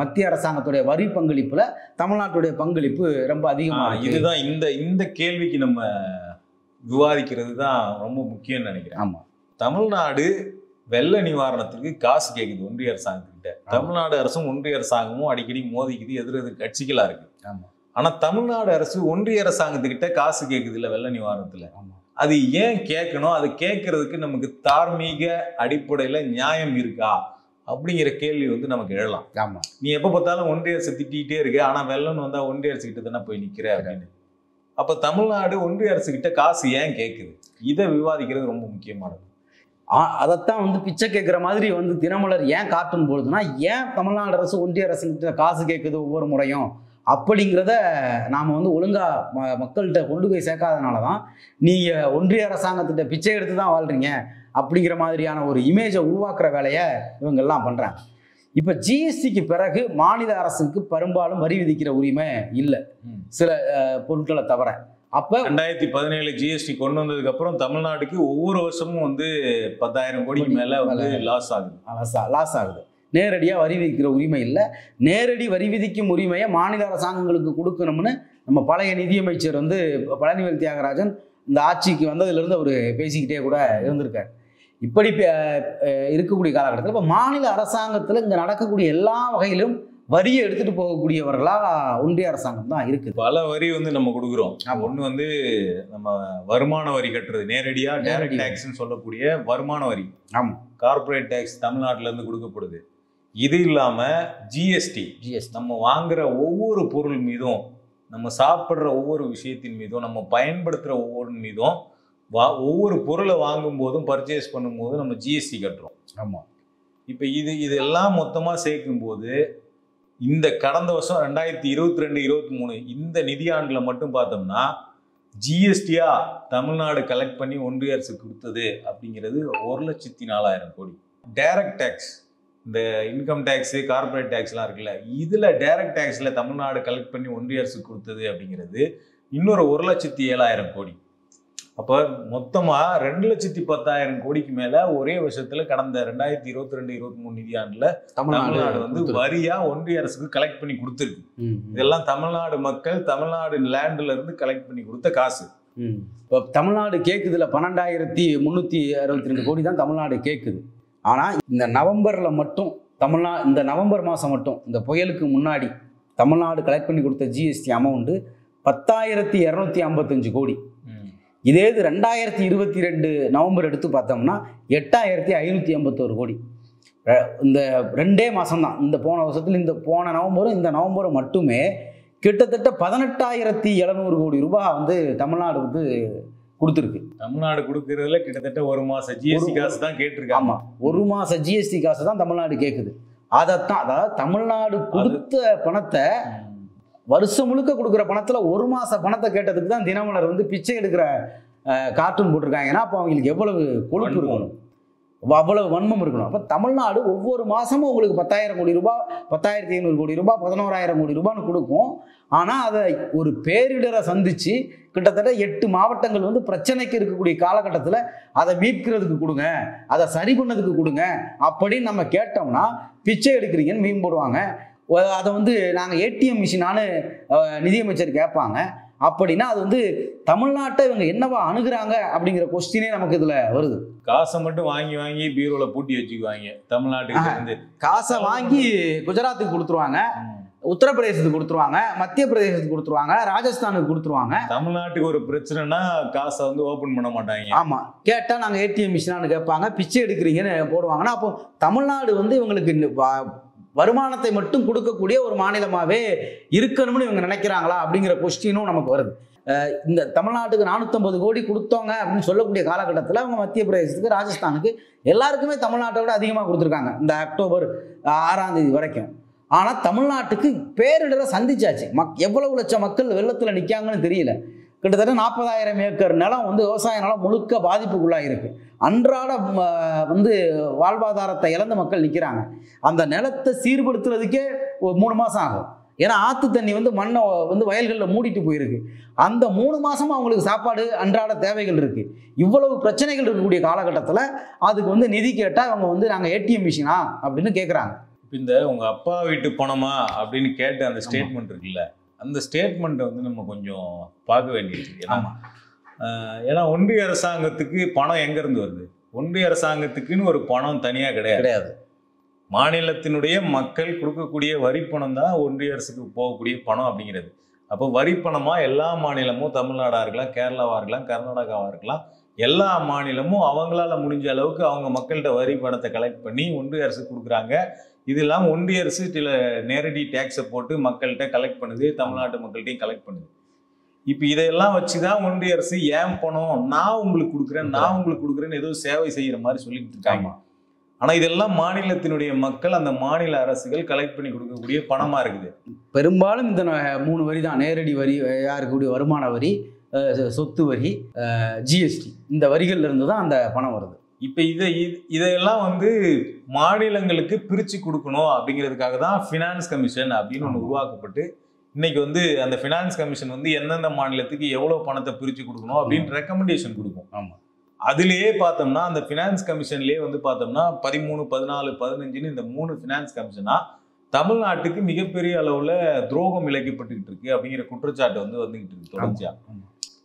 மத்திய அரசாங்கத்துடைய வரி பங்களிப்பில் தமிழ்நாட்டுடைய பங்களிப்பு ரொம்ப அதிகமாக. இதுதான் இந்த கேள்விக்கு நம்ம விவாதிக்கிறது தான் ரொம்ப முக்கியம்னு நினைக்கிறேன். ஆமாம், தமிழ்நாடு வெள்ள நிவாரணத்துக்கு காசு கேட்குது ஒன்றிய அரசாங்கத்துக்கிட்ட. தமிழ்நாடு அரசும் ஒன்றிய அரசாங்கமும் அடிக்கடி மோதிக்குது, எதிர் கட்சிகளா இருக்கு. ஆமாம். ஆனா தமிழ்நாடு அரசு ஒன்றிய அரசாங்கத்துக்கிட்ட காசு கேட்குது இல்ல வெள்ள நிவாரணத்துல. ஆமாம். அது ஏன் கேட்கணும்? அது கேட்கறதுக்கு நமக்கு தார்மீக அடிப்படையில நியாயம் இருக்கா அப்படிங்கிற கேள்வி வந்து நமக்கு எழலாம். ஆமாம். நீ எப்ப பார்த்தாலும் ஒன்றிய அரசு திட்டிகிட்டே இருக்க, ஆனா வெள்ளம்னு வந்தா ஒன்றிய அரசு கிட்ட தானே போய் நிக்கிற அப்படின்னு. அப்ப தமிழ்நாடு ஒன்றிய அரசு கிட்ட காசு ஏன் கேட்குது? இதை விவாதிக்கிறது ரொம்ப முக்கியமானது. அதைத்தான் வந்து பிச்சை கேட்குற மாதிரி வந்து தினமலர் ஏன் கார்ட்டூன் போடுதுன்னா, ஏன் தமிழ்நாடு அரசு ஒன்றிய அரசுகிட்ட காசு கேட்குது ஒவ்வொரு முறையும் அப்படிங்கிறத நாம் வந்து ஒழுங்காக மக்கள்கிட்ட கொண்டு போய் சேர்க்காதனால தான் நீங்கள் ஒன்றிய அரசாங்கத்திட்ட பிச்சை எடுத்து தான் வாழ்கிறீங்க அப்படிங்கிற மாதிரியான ஒரு இமேஜை உருவாக்குற வேலையை இவங்கெல்லாம் பண்ணுறாங்க. இப்போ ஜிஎஸ்டிக்கு பிறகு மாநில அரசுக்கு பெரும்பாலும் வரி விதிக்கிற உரிமை இல்லை, சில பொருட்களை தவிர. அப்போ 2017 ஜிஎஸ்டி கொண்டு வந்ததுக்கு அப்புறம் தமிழ்நாட்டுக்கு ஒவ்வொரு வருஷமும் வந்து 10,000 கோடிக்கு மேல வந்து லாஸ் ஆகுது. நேரடியாக வரி விதிக்கிற உரிமை இல்லை. நேரடி வரி விதிக்கும் உரிமையை மாநில அரசாங்கங்களுக்கு கொடுக்கணும்னு நம்ம பழைய நிதியமைச்சர் வந்து பழனிவேல் தியாகராஜன் இந்த ஆட்சிக்கு வந்ததுலேருந்து அவர் பேசிக்கிட்டே கூட இருந்திருக்கார். இப்படி இருக்கக்கூடிய காலகட்டத்தில் இப்போ மாநில அரசாங்கத்தில் இங்கே நடக்கக்கூடிய எல்லா வகையிலும் வரியை எடுத்துட்டு போகக்கூடியவர்களா ஒன்றிய அரசாங்கம் தான் இருக்குது. பல வரி வந்து நம்ம கொடுக்குறோம். ஒன்று வந்து நம்ம வருமான வரி கட்டுறது, நேரடியா டைரக்ட் டேக்ஸ்ன்னு சொல்லக்கூடிய வருமான வரி. ஆமாம். கார்பரேட் டேக்ஸ் தமிழ்நாட்டில இருந்து கொடுக்கப்படுது. இது இல்லாம ஜிஎஸ்டி, நம்ம வாங்குற ஒவ்வொரு பொருள் மீதும், நம்ம சாப்பிட்ற ஒவ்வொரு விஷயத்தின் மீதும், நம்ம பயன்படுத்துற ஒவ்வொரு மீதும், ஒவ்வொரு பொருளை வாங்கும் போதும் பர்ச்சேஸ் பண்ணும் போதும் நம்ம ஜிஎஸ்டி கட்டுறோம். ஆமாம். இப்போ இதெல்லாம் மொத்தமாக சேர்க்கும் போது இந்த கடந்த வருஷம் 2022-23 இந்த நிதியாண்டில் மட்டும் பார்த்தோம்னா ஜிஎஸ்டியா தமிழ்நாடு கலெக்ட் பண்ணி ஒன்றிய அரசு கொடுத்தது அப்படிங்கிறது 1,04,000 கோடி. டைரக்ட் டேக்ஸ், இந்த இன்கம் டேக்ஸு கார்பரேட் டேக்ஸ்லாம் இருக்குல்ல, இதில் டைரக்ட் டேக்ஸில் தமிழ்நாடு கலெக்ட் பண்ணி ஒன்றிய அரசு கொடுத்தது அப்படிங்கிறது இன்னொரு 1,07,000 கோடி. அப்போ மொத்தமாக 2,10,000 கோடிக்கு மேலே ஒரே வருஷத்தில் கடந்த 2022-23 நிதியாண்டில் தமிழ்நாடு வந்து வரியா ஒன்றிய அரசுக்கு கலெக்ட் பண்ணி கொடுத்துருக்கு. இதெல்லாம் தமிழ்நாடு மக்கள் தமிழ்நாடு லேண்ட்ல இருந்து கலெக்ட் பண்ணி கொடுத்த காசு. இப்போ தமிழ்நாடு கேட்குதுல 12,362 கோடி தான் தமிழ்நாடு கேட்குது. ஆனால் இந்த நவம்பரில் மட்டும் இந்த நவம்பர் மாதம் மட்டும் இந்த புயலுக்கு முன்னாடி தமிழ்நாடு கலெக்ட் பண்ணி கொடுத்த ஜிஎஸ்டி அமௌண்ட்டு 10,255 கோடி. இதே இது 2022 நவம்பர் எடுத்து பார்த்தோம்னா 8,581 கோடி. இந்த 2 மாதம் தான், இந்த போன வருஷத்தில் இந்த போன நவம்பரும் இந்த நவம்பரும் மட்டுமே கிட்டத்தட்ட 18,700 கோடி ரூபாய் வந்து தமிழ்நாடு வந்து கொடுத்துருக்கு. தமிழ்நாடு கொடுக்கறதுல கிட்டத்தட்ட ஒரு மாசம் ஜிஎஸ்டி காசு தான் கேட்டிருக்கு. ஆமாம், ஒரு மாசம் ஜிஎஸ்டி காசு தான் தமிழ்நாடு கேட்குது. அதைத்தான், அதாவது தமிழ்நாடு கொடுத்த பணத்தை, வருஷம் முழுக்க கொடுக்குற பணத்தில் ஒரு மாச பணத்தை கேட்டதுக்கு தான் தினமலர் வந்து பிச்சை எடுக்கிற கார்ட்டூன் போட்டிருக்காங்க. ஏன்னா அப்போ அவங்களுக்கு எவ்வளவு கொழுப்பு இருக்கணும், அவ்வளவு வன்மம் இருக்கணும். அப்போ தமிழ்நாடு ஒவ்வொரு மாதமும் உங்களுக்கு 10,000 கோடி ரூபாய், 10,500 கோடி ரூபாய், 11,000 கோடி ரூபான்னு கொடுக்கும். ஆனால் அதை ஒரு பேரிடரை சந்தித்து கிட்டத்தட்ட 8 மாவட்டங்கள் வந்து பிரச்சனைக்கு இருக்கக்கூடிய காலகட்டத்தில் அதை மீட்கிறதுக்கு கொடுங்க, அதை சரி பண்ணதுக்கு கொடுங்க அப்படின்னு நம்ம கேட்டோம்னா பிச்சை எடுக்கிறீங்கன்னு மீன் போடுவாங்க. அதை வந்து நாங்கள் ஏடிஎம் மிஷினானு நிதியமைச்சர் கேட்பாங்க. அப்படின்னா அது வந்து தமிழ்நாட்டை இவங்க என்னவா அணுகுறாங்க அப்படிங்கிற கொஸ்டினே நமக்கு இதில் வருது. காசை மட்டும் வாங்கி வாங்கி பீரோவில் பூட்டி வச்சுக்குவாங்க. தமிழ்நாட்டுக்கு வந்து காசை வாங்கி குஜராத்துக்கு கொடுத்துருவாங்க, உத்தரப்பிரதேசத்துக்கு கொடுத்துருவாங்க, மத்திய பிரதேசத்துக்கு கொடுத்துருவாங்க, ராஜஸ்தானுக்கு கொடுத்துருவாங்க. தமிழ்நாட்டுக்கு ஒரு பிரச்சனைனா காசை வந்து ஓபன் பண்ண மாட்டாங்க. ஆமா, கேட்டா நாங்க ஏடிஎம் மிஷினான்னு கேட்பாங்க, பிச்சை எடுக்கிறீங்கன்னு போடுவாங்கன்னா, அப்போ தமிழ்நாடு வந்து இவங்களுக்கு வருமானத்தை மட்டும் கொடுக்கக்கூடிய ஒரு மாநிலமாவே இருக்கணும்னு இவங்க நினைக்கிறாங்களா அப்படிங்கிற கொஸ்டினும் நமக்கு வருது. இந்த தமிழ்நாட்டுக்கு 450 கோடி கொடுத்தோங்க அப்படின்னு சொல்லக்கூடிய காலகட்டத்தில் அவங்க மத்திய பிரதேசத்துக்கு, ராஜஸ்தானுக்கு எல்லாருக்குமே தமிழ்நாட்டை விட அதிகமாக கொடுத்துருக்காங்க இந்த அக்டோபர் 6ஆம் தேதி வரைக்கும். ஆனால் தமிழ்நாட்டுக்கு பேரிடரை சந்திச்சாச்சு. எவ்வளவு லட்சம் மக்கள் வெள்ளத்தில் நிற்காங்கன்னு தெரியல. கிட்டத்தட்ட 40,000 ஏக்கர் நிலம் வந்து விவசாய நிலம் முழுக்க பாதிப்புக்குள்ளாக இருக்கு. அன்றாட வந்து வாழ்வாதாரத்தை இழந்த மக்கள் நிற்கிறாங்க. அந்த நிலத்தை சீர்படுத்துறதுக்கே 3 மாதம் ஆகும். ஏன்னா ஆற்று தண்ணி வந்து மண்ணை வந்து வயல்களில் மூடிட்டு போயிருக்கு. அந்த 3 மாதமும் அவங்களுக்கு சாப்பாடு அன்றாட தேவைகள் இருக்குது. இவ்வளவு பிரச்சனைகள் இருக்கக்கூடிய காலகட்டத்தில் அதுக்கு வந்து நிதி கேட்டால் அவங்க வந்து நாங்கள் ஏடிஎம் மிஷினா அப்படின்னு கேட்குறாங்க. இந்த உங்கள் அப்பா வீட்டு பணமா அப்படின்னு கேட்ட அந்த ஸ்டேட்மெண்ட் இருக்குல்ல, அந்த ஸ்டேட்மெண்ட்டை வந்து நம்ம கொஞ்சம் பார்க்க வேண்டியிருக்கு. ஏன்னா ஒன்றிய அரசாங்கத்துக்கு பணம் எங்கேருந்து வருது? ஒன்றிய அரசாங்கத்துக்குன்னு ஒரு பணம் தனியாக கிடையாது. மாநிலத்தினுடைய மக்கள் கொடுக்கக்கூடிய வரி பணம் தான் ஒன்றிய அரசுக்கு போகக்கூடிய பணம் அப்படிங்கிறது. அப்போ வரி பணமாக எல்லா மாநிலமும், தமிழ்நாடாக இருக்கலாம், கேரளாவாக இருக்கலாம், கர்நாடகாவாக இருக்கலாம், எல்லா மாநிலமும் அவங்களால முடிஞ்ச அளவுக்கு அவங்க மக்கள்கிட்ட வரி பணத்தை கலெக்ட் பண்ணி ஒன்றிய அரசு கொடுக்குறாங்க. இது இல்லாமல் ஒன்றிய அரசு சில நேரடி டேக்ஸை போட்டு மக்கள்கிட்ட கலெக்ட் பண்ணுது, தமிழ்நாட்டு மக்கள்கிட்டையும் கலெக்ட் பண்ணுது. இப்போ இதையெல்லாம் வச்சு தான் ஒன்றிய அரசு ஏன் பணம் நான் உங்களுக்கு கொடுக்குறேன்னு ஏதோ சேவை செய்கிற மாதிரி சொல்லிட்டு இருக்காங்க. ஆனால் இதெல்லாம் மாநிலத்தினுடைய மக்கள், அந்த மாநில அரசுகள் கலெக்ட் பண்ணி கொடுக்கக்கூடிய பணமாக இருக்குது. பெரும்பாலும் இந்த 3 வரி தான். நேரடி வரி, யாருக்கூடிய வருமான வரி, சொத்து வரி, ஜிஎஸ்டி, இந்த வரிகள்ல இருந்து தான் அந்த பணம் வருது. இப்போ இதையெல்லாம் வந்து மாநிலங்களுக்கு பிரித்து கொடுக்கணும் அப்படிங்கிறதுக்காக தான் ஃபினான்ஸ் கமிஷன் அப்படின்னு ஒன்று உருவாக்கப்பட்டு இன்னைக்கு வந்து அந்த ஃபினான்ஸ் கமிஷன் வந்து எந்தெந்த மாநிலத்துக்கு எவ்வளோ பணத்தை பிரித்து கொடுக்கணும் அப்படின்னு ரெக்கமெண்டேஷன் கொடுக்கும். ஆமாம், அதுலேயே பார்த்தோம்னா அந்த ஃபினான்ஸ் கமிஷன்லேயே வந்து பார்த்தோம்னா 13, 14, 15ன்னு இந்த 3 ஃபினான்ஸ் கமிஷனா தமிழ்நாட்டுக்கு மிகப்பெரிய அளவில் துரோகம் இழைக்கப்பட்டுக்கிட்டு இருக்கு அப்படிங்கிற குற்றச்சாட்டு வந்துகிட்டு இருக்கு தொடர்ச்சியா.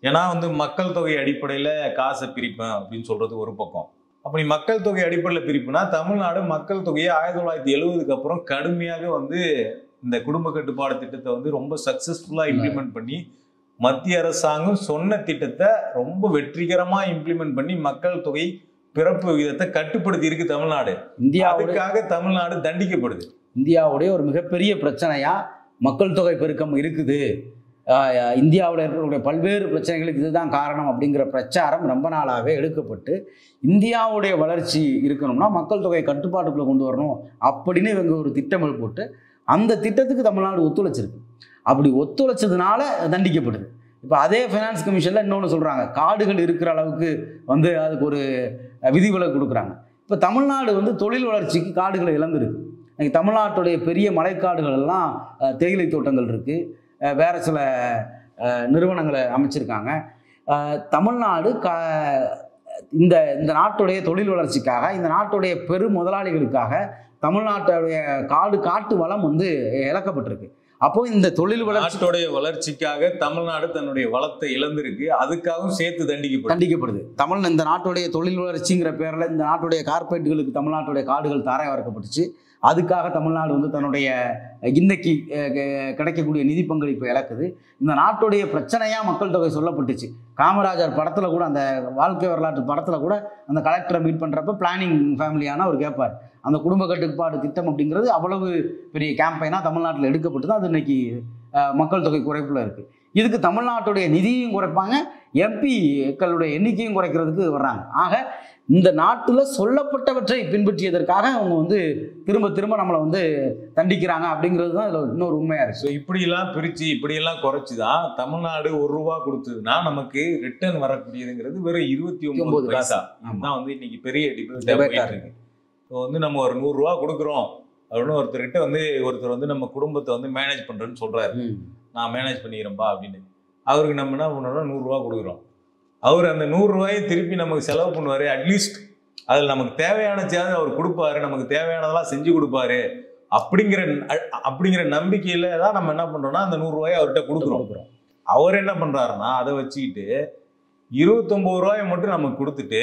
ஏன்னா வந்து மக்கள் தொகை அடிப்படையில் காசை பிரிப்பேன் அப்படின்னு சொல்றது ஒரு பக்கம். அப்படி மக்கள் தொகை அடிப்படையில் பிரிப்புனா தமிழ்நாடு மக்கள் தொகையை 1970க்கு அப்புறம் கடுமையாக வந்து இந்த குடும்ப கட்டுப்பாடு திட்டத்தை வந்து ரொம்ப சக்சஸ்ஃபுல்லாக இம்ப்ளிமெண்ட் பண்ணி மத்திய அரசாங்கம் சொன்ன திட்டத்தை ரொம்ப வெற்றிகரமா இம்ப்ளிமெண்ட் பண்ணி மக்கள் தொகை பிறப்பு விகிதத்தை கட்டுப்படுத்தி இருக்கு தமிழ்நாடு. இந்தியாவுக்காக தமிழ்நாடு தண்டிக்கப்படுது. இந்தியாவுடைய ஒரு மிகப்பெரிய பிரச்சனையா மக்கள் தொகை பெருக்கம் இருக்குது. இந்தியாவில் இருக்கக்கூடிய பல்வேறு பிரச்சனைகளுக்கு இதுதான் காரணம் அப்படிங்கிற பிரச்சாரம் ரொம்ப நாளாகவே எடுக்கப்பட்டு, இந்தியாவுடைய வளர்ச்சி இருக்கணும்னா மக்கள் தொகை கட்டுப்பாட்டுக்குள்ளே கொண்டு வரணும் அப்படின்னு இவங்க ஒரு திட்டமிழ் போட்டு அந்த திட்டத்துக்கு தமிழ்நாடு ஒத்துழைச்சிருக்கு. அப்படி ஒத்துழைச்சதுனால தண்டிக்கப்படுது. இப்போ அதே ஃபைனான்ஸ் கமிஷனில் இன்னொன்று சொல்கிறாங்க, காடுகள் இருக்கிற அளவுக்கு வந்து அதுக்கு ஒரு விதிவிலக்கு கொடுக்குறாங்க. இப்போ தமிழ்நாடு வந்து தொழில் வளர்ச்சிக்கு காடுகளை இழந்துருக்கு. இன்னைக்கு தமிழ்நாட்டுடைய பெரிய மலைக்காடுகள் எல்லாம் தேயிலை தோட்டங்கள் இருக்குது, வேறு சில நிறுவனங்களை அமைச்சிருக்காங்க. தமிழ்நாடு இந்த நாட்டுடைய தொழில் வளர்ச்சிக்காக, இந்த நாட்டுடைய பெரும் முதலாளிகளுக்காக தமிழ்நாட்டுடைய காட்டு வளம் வந்து இழக்கப்பட்டிருக்கு. அப்போ இந்த தொழில் வளர்ச்சிக்காக தமிழ்நாடு தன்னுடைய வளத்தை இழந்திருக்கு. அதுக்காகவும் சேர்த்து தண்டிக்கப்படுது. இந்த நாட்டுடைய தொழில் வளர்ச்சிங்கிற பேரில் இந்த நாட்டுடைய கார்பரேட்டுகளுக்கு தமிழ்நாட்டுடைய காடுகள் தாரை வார்க்கப்பட்டுச்சு. அதுக்காக தமிழ்நாடு வந்து தன்னுடைய இன்னைக்கு கிடைக்கக்கூடிய நிதி பங்களிப்பு இழக்குது. இந்த நாட்டுடைய பிரச்சனையாக மக்கள் தொகை சொல்லப்பட்டுச்சு. காமராஜர் படத்தில் கூட, அந்த வாழ்க்கை வரலாற்று படத்தில் கூட அந்த கலெக்டரை மீட் பண்ணுறப்ப பிளானிங் ஃபேமிலியான அவர் கேட்பார். அந்த குடும்ப கட்டுப்பாடு திட்டம் அப்படிங்கிறது அவ்வளவு பெரிய கேம்பெயினாக தமிழ்நாட்டில் எடுக்கப்பட்டு தான் அது இன்னைக்கு மக்கள் தொகை குறைப்பில் இருக்குது. இதுக்கு தமிழ்நாட்டுடைய நிதியையும் குறைப்பாங்க, எம்பிக்களுடைய எண்ணிக்கையும் குறைக்கிறதுக்கு வர்றாங்க. ஆக இந்த நாட்டில் சொல்லப்பட்டவற்றை பின்பற்றியதற்காக அவங்க வந்து திரும்ப நம்மளை வந்து தண்டிக்கிறாங்க அப்படிங்கிறது தான் இதில் இன்னொரு உண்மையாக இருக்குது. ஸோ இப்படியெல்லாம் பிரித்து இப்படியெல்லாம் குறைச்சி தான் தமிழ்நாடு ₹1 கொடுத்ததுன்னா நமக்கு ரிட்டர்ன் வரக்கூடியதுங்கிறது வெறும் 29 பைசா. இதுதான் வந்து இன்னைக்கு பெரிய டிபேட் இருக்கு. ஸோ வந்து நம்ம ஒரு ₹100 கொடுக்குறோம் அப்படின்னு ஒருத்தர் வந்து நம்ம குடும்பத்தை வந்து மேனேஜ் பண்ணுறேன்னு சொல்கிறாரு. நான் மேனேஜ் பண்ணிக்கிறேன்ப்பா அப்படின்னு. அவருக்கு நம்ம என்ன பண்ணுறோம், ₹100 கொடுக்குறோம். அவர் அந்த ₹100 திருப்பி நமக்கு செலவு பண்ணுவார். அட்லீஸ்ட் அதில் நமக்கு தேவையானச்சாவது அவர் கொடுப்பாரு, நமக்கு தேவையானதெல்லாம் செஞ்சு கொடுப்பாரு அப்படிங்கிற நம்பிக்கையில் தான் நம்ம என்ன பண்ணுறோம்னா அந்த ₹100 அவர்கிட்ட கொடுக்குறோம். அவர் என்ன பண்ணுறாருன்னா அதை வச்சுக்கிட்டு 29 ரூபாயை மட்டும் நமக்கு கொடுத்துட்டு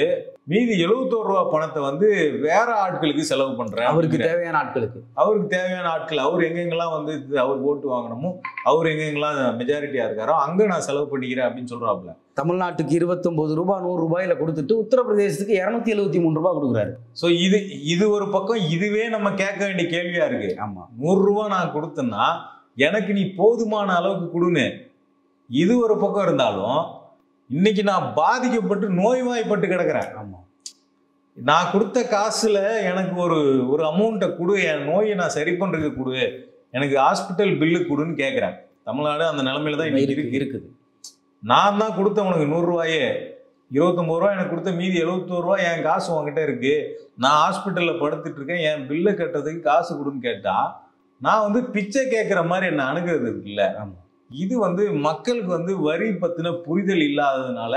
மீதி 71 ரூபா பணத்தை வந்து வேற ஆட்களுக்கு செலவு பண்றேன். அவருக்கு தேவையான ஆட்கள் அவர் எங்கெங்கெல்லாம் வந்து அவர் ஓட்டு வாங்கணுமோ, அவர் எங்கெங்கெல்லாம் மெஜாரிட்டியா இருக்காரோ அங்க நான் செலவு பண்ணிக்கிறேன் அப்படின்னு சொல்றாப்புல. தமிழ்நாட்டுக்கு 29 ரூபாய் 100 ரூபாயில கொடுத்துட்டு உத்தரப்பிரதேசத்துக்கு 273 ரூபாய் கொடுக்குறாரு. ஸோ இது ஒரு பக்கம். இதுவே நம்ம கேட்க வேண்டிய கேள்வியா இருக்கு. ஆமா, 100 ரூபா நான் கொடுத்தேன்னா எனக்கு நீ போதுமான அளவுக்கு கொடுன்னு. இது ஒரு பக்கம் இருந்தாலும் இன்னைக்கு நான் பாதிக்கப்பட்டு நோய்வாய்ப்பட்டு கிடக்குறேன். ஆமா, நான் கொடுத்த காசுல எனக்கு ஒரு அமௌண்ட்டை கொடு, என் நோயை நான் சரி பண்றதுக்கு கொடு, எனக்கு ஹாஸ்பிட்டல் பில்லு கொடுன்னு கேட்குறேன். தமிழ்நாடு அந்த நிலைமையில தான் இன்னைக்கு இருக்குது. நான் தான் கொடுத்த உனக்கு 100 ரூபாயே, 29 ரூபா எனக்கு கொடுத்த மீதி 71 ரூபா என் காசு உங்ககிட்ட இருக்கு, நான் ஹாஸ்பிட்டல்ல படுத்துட்டு இருக்கேன், என் பில்லை கட்டுறதுக்கு காசு கொடுன்னு கேட்டா நான் வந்து பிச்சை கேட்குற மாதிரி என்ன அணுகிறது இருக்குல்ல. இது வந்து மக்களுக்கு வந்து வரி பத்தின புரிதல் இல்லாததுனால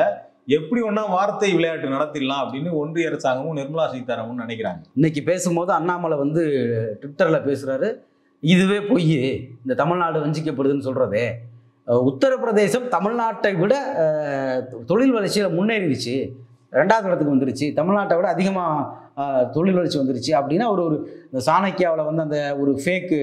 எப்படி ஒன்னா வார்த்தை விளையாட்டு நடத்திடலாம் அப்படின்னு ஒன்றிய அரசாங்கமும் நிர்மலா சீதாராமன் நினைக்கிறாங்க. இன்னைக்கு பேசும்போது அண்ணாமலை வந்து ட்விட்டர்ல பேசுறாரு, இதுவே பொய், இந்த தமிழ்நாடு வஞ்சிக்கப்படுதுன்னு சொல்றதே. உத்தரப்பிரதேசம் தமிழ்நாட்டை விட தொழில் வளர்ச்சியில் முன்னேறிடுச்சு, 2வது இடத்துக்கு வந்துருச்சு, தமிழ்நாட்டை விட அதிகமாக தொழில் வளர்ச்சி வந்துருச்சு அப்படின்னு ஒரு சாணக்கியாவில் வந்து அந்த ஒரு ஃபேக்கு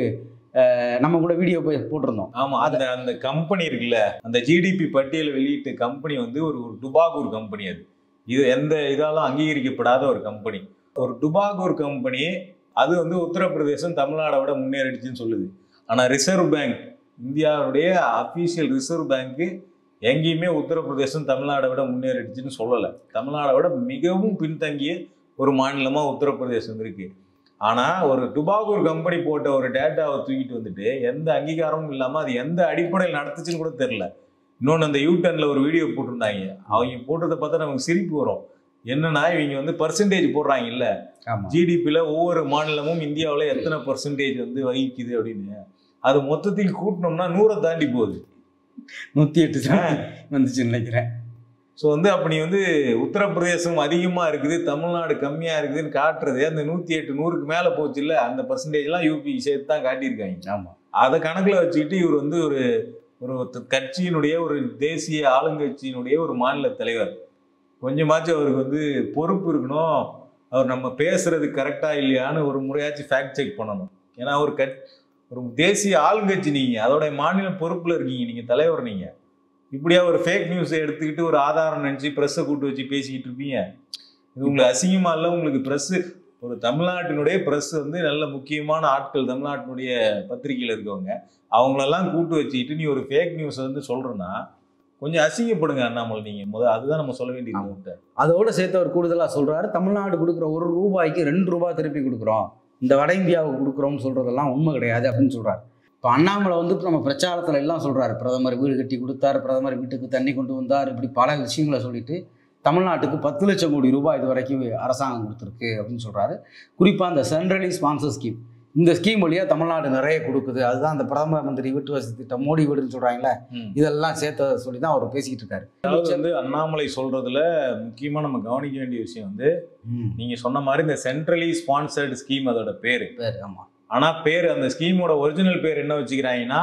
நம்ம கூட வீடியோ போட்டிருந்தோம். ஆமா, அந்த கம்பெனி இருக்குல்ல, அந்த ஜிடிபி பட்டியல் வெளியிட்ட கம்பெனி வந்து ஒரு டுபாகூர் கம்பெனி. இது எந்த இதாலும் அங்கீகரிக்கப்படாத ஒரு கம்பெனி, ஒரு டுபாகூர் கம்பெனி. அது வந்து உத்தரப்பிரதேசம் தமிழ்நாடை விட முன்னேறிடுச்சுன்னு சொல்லுது. ஆனா ரிசர்வ் பேங்க், இந்தியாவுடைய அபிஷியல் ரிசர்வ் பேங்க்கு எங்கேயுமே உத்தரப்பிரதேசம் தமிழ்நாடை விட முன்னேறிடுச்சுன்னு சொல்லலை. தமிழ்நாடை விட மிகவும் பின்தங்கிய ஒரு மாநிலமா உத்தரப்பிரதேசம் இருக்கு. ஆனா ஒரு டுபாகூர் கம்பெனி போட்ட ஒரு டேட்டாவை தூக்கிட்டு வந்துட்டு எந்த அங்கீகாரமும் இல்லாம அது எந்த அடிப்படையில் நடத்துச்சுன்னு கூட தெரியல. இன்னொன்னு அந்த யூடர்ன்ல ஒரு வீடியோ போட்டிருந்தாங்க. அவங்க போட்டதை பார்த்தா நமக்கு சிரிப்பு வரும். என்னன்னா இவங்க வந்து பர்சன்டேஜ் போடுறாங்க இல்ல, ஜிடிபியில ஒவ்வொரு மாநிலமும் இந்தியாவில் எத்தனை பர்சன்டேஜ் வந்து வகிக்குது அப்படின்னு. அது மொத்தத்தில் கூட்டினோம்னா 100 தாண்டி போகுது. 108 வந்துச்சு நினைக்கிறேன். ஸோ வந்து அப்படி வந்து உத்தரப்பிரதேசம் அதிகமாக இருக்குது, தமிழ்நாடு கம்மியாக இருக்குதுன்னு காட்டுறது அந்த 108 100க்கு மேலே போச்சு இல்லை, அந்த பர்சன்டேஜ்லாம் யூபி சேர்த்து தான் காட்டியிருக்காங்க. ஆமாம், அதை கணக்கில் வச்சுக்கிட்டு இவர் வந்து ஒரு கட்சியினுடைய ஒரு தேசிய ஆளுங்கட்சியினுடைய ஒரு மாநில தலைவர். கொஞ்சமாச்சும் அவருக்கு வந்து பொறுப்பு இருக்கணும். அவர் நம்ம பேசுறது கரெக்டாக இல்லையான்னு ஒரு முறையாச்சும் ஃபேக்ட் செக் பண்ணணும். ஏன்னா ஒரு தேசிய ஆளுங்கட்சி நீங்கள், அதோடைய மாநில பொறுப்பில் இருக்கீங்க, நீங்கள் தலைவர். நீங்கள் இப்படியா ஒரு ஃபேக் நியூஸை எடுத்துக்கிட்டு ஒரு ஆதாரம் நினச்சி ப்ரெஸ்ஸை கூட்டு வச்சு பேசிக்கிட்டு இருப்பீங்க? இது உங்களுக்கு அசிங்கமா இல்லை? உங்களுக்கு ப்ரெஸ்ஸு, ஒரு தமிழ்நாட்டினுடைய ப்ரெஸ் வந்து நல்ல முக்கியமான ஆட்கள், தமிழ்நாட்டினுடைய பத்திரிகையில் இருக்கவங்க, அவங்களெல்லாம் கூட்டு வச்சுக்கிட்டு நீ ஒரு ஃபேக் நியூஸை வந்து சொல்கிறேன்னா கொஞ்சம் அசிங்கப்படுங்க அண்ணாமலை. நீங்கள் அதுதான் நம்ம சொல்ல வேண்டியது. அதோட சேர்த்து அவர் கூடுதலாக சொல்கிறாரு, தமிழ்நாடு கொடுக்குற 1 ரூபாய்க்கு 2 ரூபாய் திருப்பி கொடுக்குறோம், இந்த வட இந்தியாவுக்கு கொடுக்குறோம்னு சொல்கிறதெல்லாம் உண்மை கிடையாது அப்படின்னு சொல்கிறார். இப்போ அண்ணாமலை வந்து நம்ம பிரச்சாரத்தில் எல்லாம் சொல்கிறாரு, பிரதமர் வீடு கட்டி கொடுத்தார், பிரதமர் வீட்டுக்கு தண்ணி கொண்டு வந்தார், இப்படி பல விஷயங்களை சொல்லிட்டு தமிழ்நாட்டுக்கு 10 லட்சம் கோடி ரூபாய் இது வரைக்கும் அரசாங்கம் கொடுத்துருக்கு அப்படின்னு சொல்கிறாரு. குறிப்பாக அந்த சென்ட்ரலி ஸ்பான்சர் ஸ்கீம், இந்த ஸ்கீம் வழியாக தமிழ்நாடு நிறைய கொடுக்குது, அதுதான் அந்த பிரதம மந்திரி வீட்டு வசதி திட்டம், மோடி வீடுன்னு சொல்கிறாங்களே, இதெல்லாம் சேர்த்த சொல்லி தான் அவர் பேசிக்கிட்டு இருக்காரு. அதாவது வந்து அண்ணாமலை சொல்றதுல முக்கியமாக நம்ம கவனிக்க வேண்டிய விஷயம் வந்து நீங்கள் சொன்ன மாதிரி இந்த சென்ட்ரலி ஸ்பான்சர்டு ஸ்கீம் அதோட பேர். ஆமாம், ஆனா பேர், அந்த ஸ்கீமோட ஒரிஜினல் பேர் என்ன வச்சுக்கிறாங்கன்னா